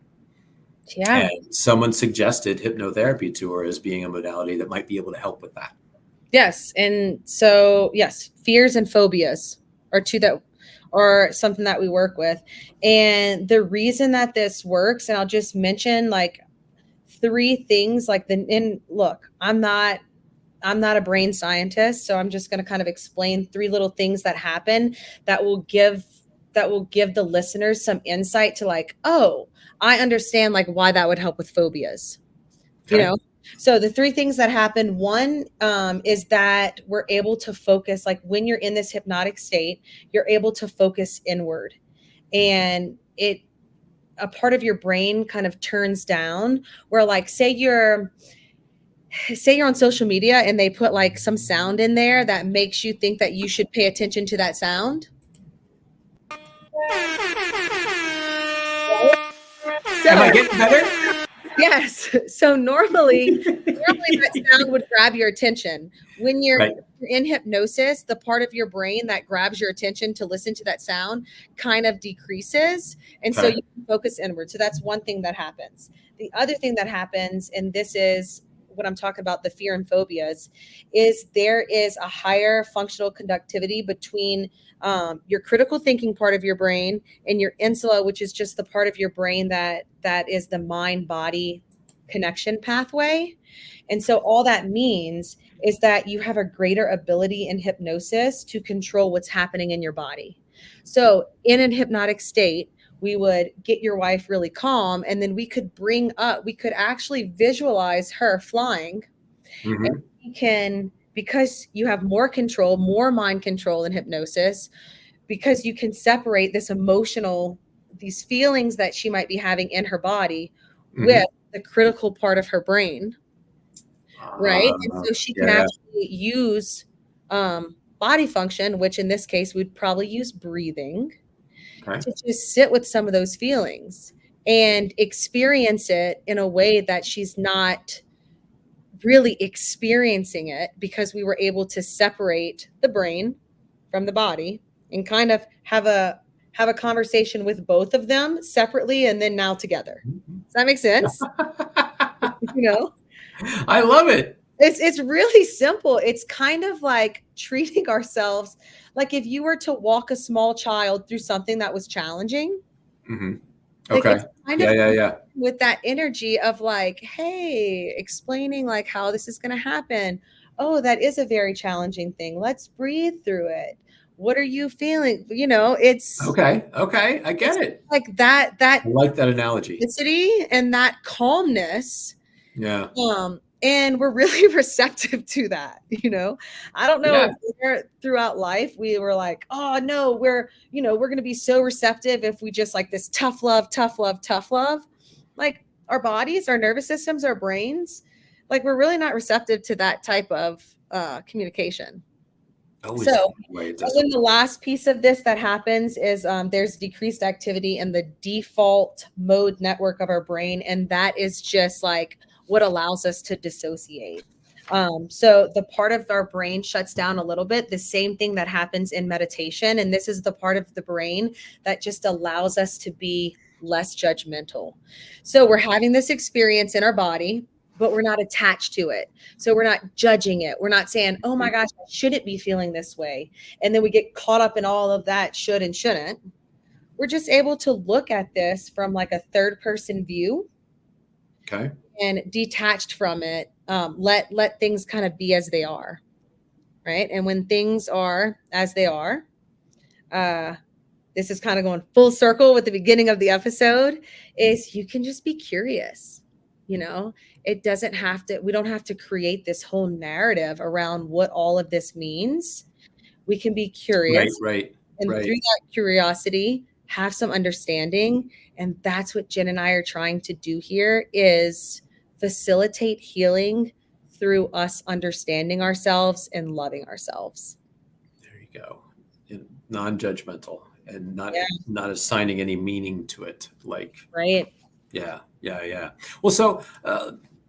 Yeah. And someone suggested hypnotherapy to her as being a modality that might be able to help with that. Yes. And so, yes, fears and phobias are two that are something that we work with. And the reason that this works, and I'll just mention like three things and look, I'm not a brain scientist, so I'm just going to kind of explain three little things that happen that will give the listeners some insight to like, oh, I understand like why that would help with phobias. you Okay. know so the three things that happen, one, is that we're able to focus, like when you're in this hypnotic state, you're able to focus inward, and a part of your brain kind of turns down, where like say you're on social media and they put like some sound in there that makes you think that you should pay attention to that sound. Am I So getting better? yes. So normally that sound would grab your attention. When you're Right. in hypnosis, the part of your brain that grabs your attention to listen to that sound kind of decreases. And so Okay. you can focus inward. So that's one thing that happens. The other thing that happens, and this is what I'm talking about, the fear and phobias, is there is a higher functional conductivity between your critical thinking part of your brain and your insula, which is just the part of your brain that is the mind body connection pathway. And so all that means is that you have a greater ability in hypnosis to control what's happening in your body. So in a hypnotic state, we would get your wife really calm, and then we could actually visualize her flying. And Hmm. we can, because you have more control, more mind control in hypnosis, because you can separate these feelings that she might be having in her body with Hmm. the critical part of her brain, right? And so she can Yeah. Yeah. actually use body function, which in this case we'd probably use breathing, Okay. to just sit with some of those feelings and experience it in a way that she's not really experiencing it, because we were able to separate the brain from the body and kind of have a conversation with both of them separately and then now together. Does that make sense? You know, I love it. it's really simple. It's kind of like treating ourselves like if you were to walk a small child through something that was challenging, Hmm. like Okay. it's kind Yeah. of Yeah. Yeah. with that energy of like, hey, explaining like how this is going to happen. Oh, that is a very challenging thing. Let's breathe through it. What are you feeling? You know, it's Okay. Okay. I get it. like that I like that analogy. simplicity and that calmness. Yeah. And we're really receptive to that, you know. I don't Yeah. know where throughout life we were like, oh no, we're, you know, we're gonna be so receptive if we just like this tough love, tough love, tough love. Like our bodies, our nervous systems, our brains, like we're really not receptive to that type of communication. Always So, the way it and doesn't. then the last piece of this that happens is there's decreased activity in the default mode network of our brain. And that is just like what allows us to dissociate. So the part of our brain shuts down a little bit, the same thing that happens in meditation. And this is the part of the brain that just allows us to be less judgmental. So we're having this experience in our body, but we're not attached to it. So we're not judging it. We're not saying, oh my gosh, I shouldn't be feeling this way. And then we get caught up in all of that should and shouldn't. We're just able to look at this from like a third person view. Okay. And detached from it, let things kind of be as they are. Right. And when things are as they are, this is kind of going full circle with the beginning of the episode, is you can just be curious. You know, it doesn't have to, we don't have to create this whole narrative around what all of this means. We can be curious. And through that curiosity, have some understanding. And that's what Jen and I are trying to do here, is facilitate healing through us understanding ourselves and loving ourselves. There you go. And non-judgmental and not assigning any meaning to it. Like, right. Yeah. Well, so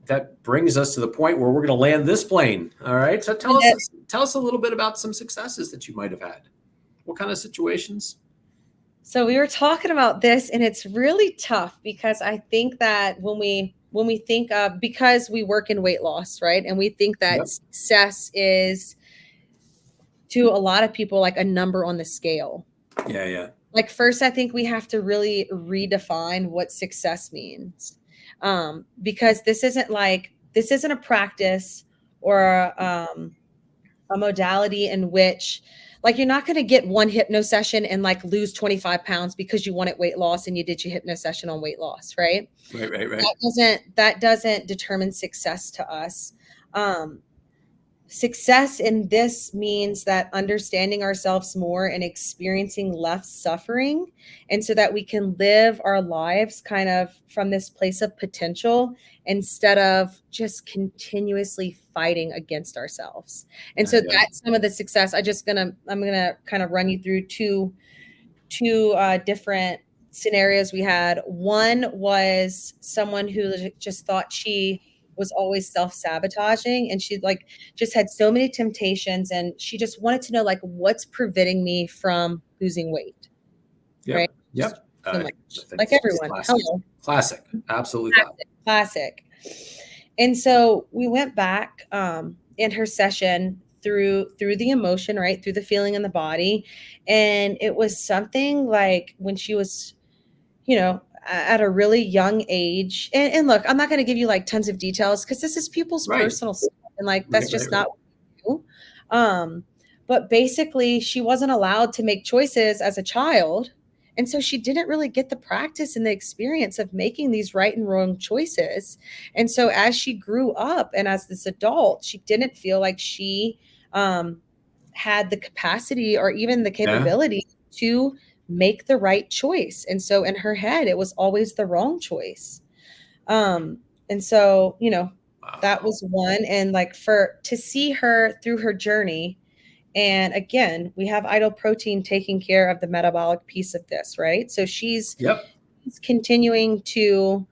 that brings us to the point where we're going to land this plane. All right. So tell us a little bit about some successes that you might have had. What kind of situations? So we were talking about this, and it's really tough because I think that when we think of, because we work in weight loss, right? And we think that success is, to a lot of people, like a number on the scale. Yeah. Like first, I think we have to really redefine what success means. Because this isn't a practice or a modality in which, like, you're not going to get one hypno session and like lose 25 pounds because you wanted weight loss and you did your hypno session on weight loss, right? Right. That doesn't determine success to us. Success in this means that understanding ourselves more and experiencing less suffering, and so that we can live our lives kind of from this place of potential instead of just continuously fighting against ourselves. And so that's some of the success. I'm gonna kind of run you through two different scenarios we had. One was someone who just thought she was always self-sabotaging, and she like just had so many temptations, and she just wanted to know, like, what's preventing me from losing weight. Right. Like everyone. Classic. Absolutely classic. And so we went back in her session through the emotion, right, through the feeling in the body. And it was something like when she was, you know, at a really young age. And look, I'm not going to give you like tons of details because this is people's personal stuff, and like that's just not what we do. But basically, she wasn't allowed to make choices as a child. And so she didn't really get the practice and the experience of making these right and wrong choices. And so as she grew up and as this adult, she didn't feel like she had the capacity or even the capability to make the right choice. And so in her head, it was always the wrong choice. And so, you know, that was one. And like to see her through her journey. And again, we have idle protein taking care of the metabolic piece of this, right? So she's continuing to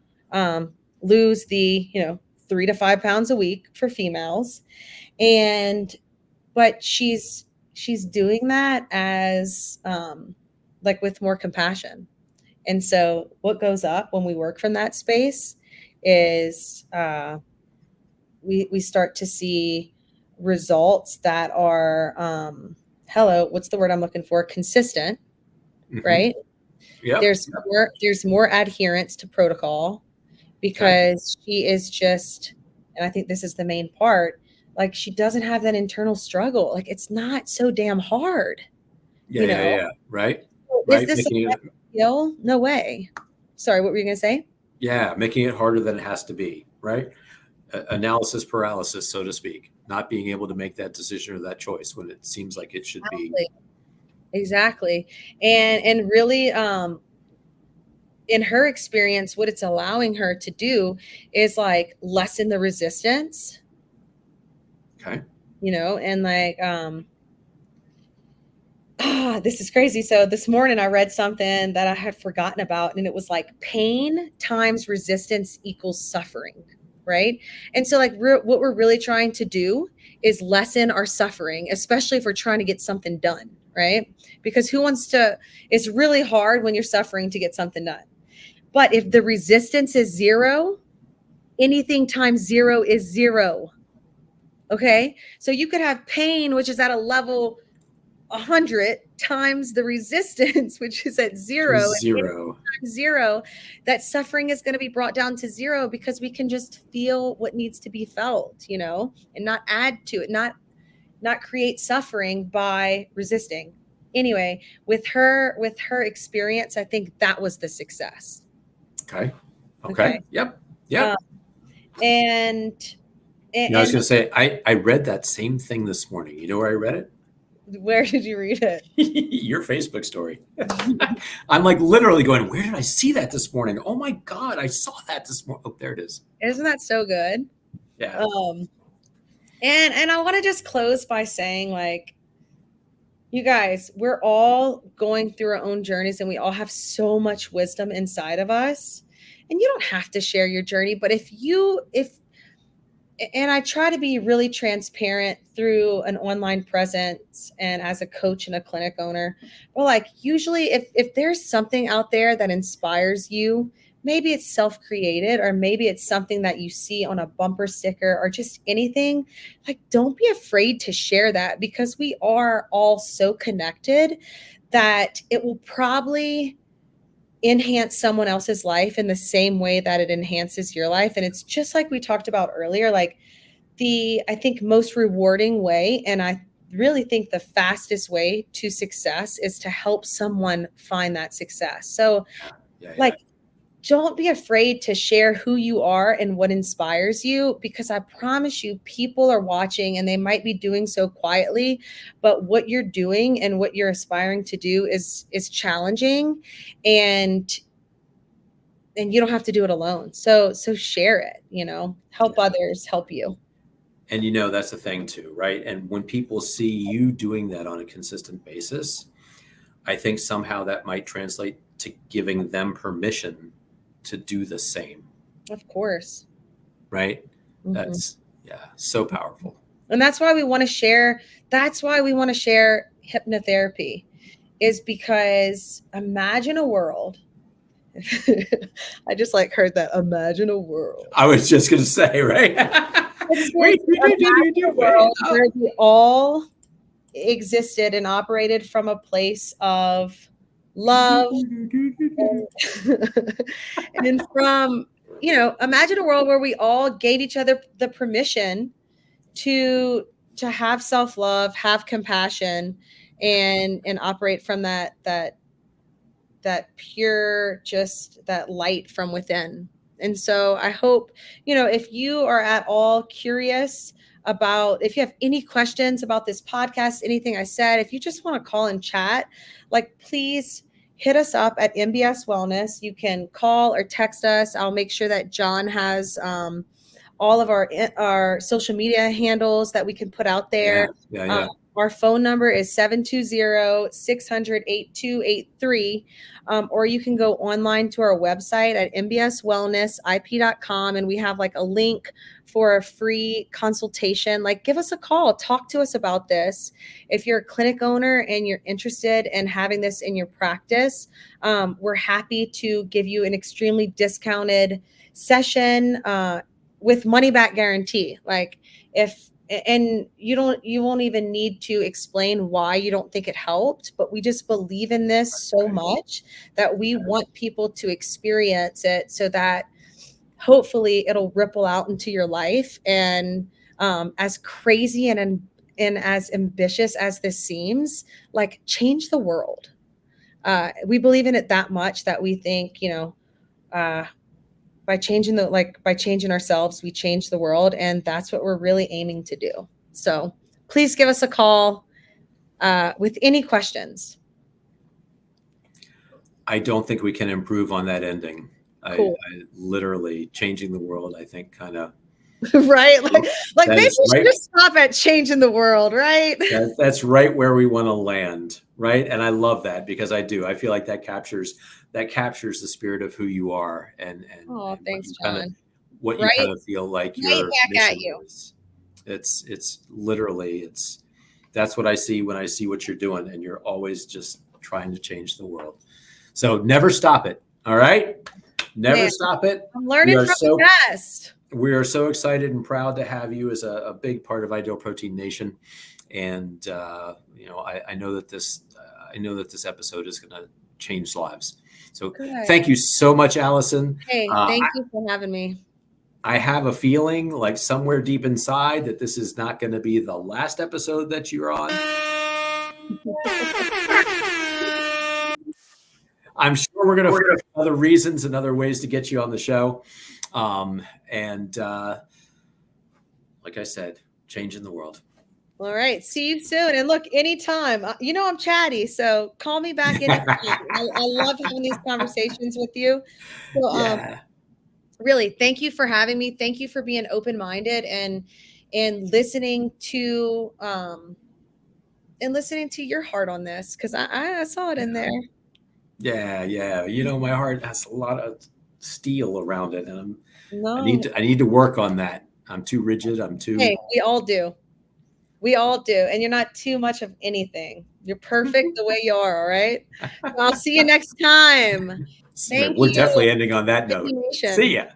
lose the, 3 to 5 pounds a week for females. But she's doing that as like with more compassion. And so what goes up when we work from that space is we start to see results that are what's the word I'm looking for? Consistent, right? There's more adherence to protocol because she is just, and I think this is the main part, like she doesn't have that internal struggle. Like it's not so damn hard. Yeah, yeah, yeah. Right. Is Right. this a bad skill? No way. Sorry, what were you going to say? Yeah, making it harder than it has to be, right? Analysis paralysis, so to speak, not being able to make that decision or that choice when it seems like it should be. Exactly. And really, in her experience, what it's allowing her to do is like lessen the resistance. Okay. And like, this is crazy. So this morning I read something that I had forgotten about, and it was like pain times resistance equals suffering. Right. And so, like, what we're really trying to do is lessen our suffering, especially if we're trying to get something done. Right. Because it's really hard when you're suffering to get something done. But if the resistance is zero, anything times zero is zero. Okay. So you could have pain, which is at a level 100 times the resistance, which is at zero. Zero. Zero, that suffering is going to be brought down to zero because we can just feel what needs to be felt, and not add to it, not create suffering by resisting. Anyway, with her experience, I think that was the success. Okay. Yep. And I was going to say, I read that same thing this morning. You know where I read it? Where did you read it? Your Facebook story. I'm like literally going, where did I see that this morning? Oh my God, I saw that this morning. Oh, there it is. Isn't that so good? Yeah. And I want to just close by saying, like, you guys, we're all going through our own journeys, and we all have so much wisdom inside of us. And you don't have to share your journey, but and I try to be really transparent through an online presence and as a coach and a clinic owner. But like, usually if there's something out there that inspires you, maybe it's self-created, or maybe it's something that you see on a bumper sticker or just anything, like, don't be afraid to share that, because we are all so connected that it will probably enhance someone else's life in the same way that it enhances your life. And it's just like we talked about earlier, like, I think most rewarding way, and I really think the fastest way to success, is to help someone find that success. So like, don't be afraid to share who you are and what inspires you, because I promise you, people are watching, and they might be doing so quietly, but what you're doing and what you're aspiring to do is challenging, and you don't have to do it alone. So share it, help others help you. And that's the thing too, right? And when people see you doing that on a consistent basis, I think somehow that might translate to giving them permission to do the same. Of course. Right? Mm-hmm. That's so powerful. And that's why we want to share. That's why we want to share hypnotherapy, is because imagine a world. I just like heard that. Imagine a world. I was just going to say, right? Where we all existed and operated from a place of love and from, imagine a world where we all gave each other the permission to have self-love, have compassion, and operate from that pure, just that light from within. And so I hope, if you are at all curious about, if you have any questions about this podcast, anything I said, if you just want to call and chat, like, please hit us up at MBS Wellness. You can call or text us. I'll make sure that John has all of our social media handles that we can put out there. Our phone number is 720-600-8283. Or you can go online to our website at mbswellnessip.com, and we have like a link for a free consultation. Like, give us a call, talk to us about this. If you're a clinic owner and you're interested in having this in your practice, we're happy to give you an extremely discounted session with money back guarantee. Like, and you won't even need to explain why you don't think it helped, but we just believe in this so much that we want people to experience it, so that hopefully it'll ripple out into your life. And as crazy and and as ambitious as this seems, like change the world. We believe in it that much that we think, by changing ourselves, we change the world. And that's what we're really aiming to do. So please give us a call with any questions. I don't think we can improve on that ending. Cool. I literally changing the world, I think kind of right. Like maybe we should right. just stop at changing the world, right? That's right where we want to land. Right. And I love that because I feel like that captures the spirit of who you are and thanks, what you kind of feel like your mission is. It's literally, that's what I see when I see what you're doing, and you're always just trying to change the world. So never stop it. All right. Never stop it. I'm learning from the best. We are so excited and proud to have you as a big part of Ideal Protein Nation. And, I know that this episode is going to change lives. So thank you so much, Allison. Hey, thank you for having me. I have a feeling like somewhere deep inside that this is not going to be the last episode that you're on. I'm sure we're going to find other reasons and other ways to get you on the show. Like I said, changing the world. All right. See you soon. And look, anytime, I'm chatty, so call me back anytime. I love having these conversations with you. So, really, thank you for having me. Thank you for being open-minded and listening to your heart on this, because I saw it in there. Yeah. My heart has a lot of steel around it, and I need to work on that. I'm too rigid. Hey, we all do. And you're not too much of anything. You're perfect the way you are. All right. So I'll see you next time. We're definitely ending on that note. See ya.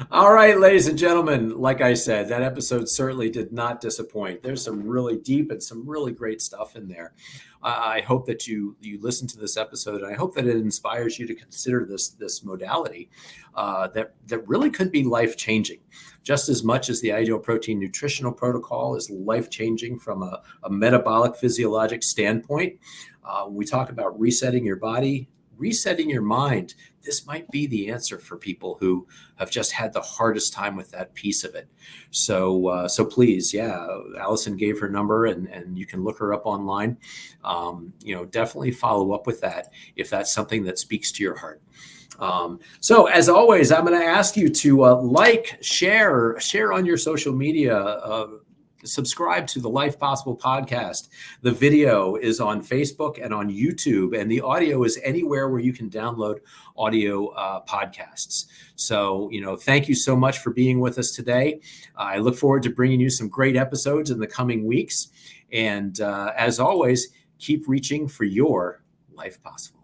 All right, ladies and gentlemen, like I said, that episode certainly did not disappoint. There's some really deep and some really great stuff in there. I hope that you listen to this episode, and I hope that it inspires you to consider this modality that really could be life-changing. Just as much as the Ideal Protein nutritional protocol is life-changing from a metabolic physiologic standpoint, when we talk about resetting your body, resetting your mind, this might be the answer for people who have just had the hardest time with that piece of it. So please, Allison gave her number, and you can look her up online. Definitely follow up with that if that's something that speaks to your heart. So as always, I'm going to ask you to share on your social media, subscribe to the Life Possible podcast. The video is on Facebook and on YouTube, and the audio is anywhere where you can download audio podcasts. So, thank you so much for being with us today. I look forward to bringing you some great episodes in the coming weeks. And as always, keep reaching for your life possible.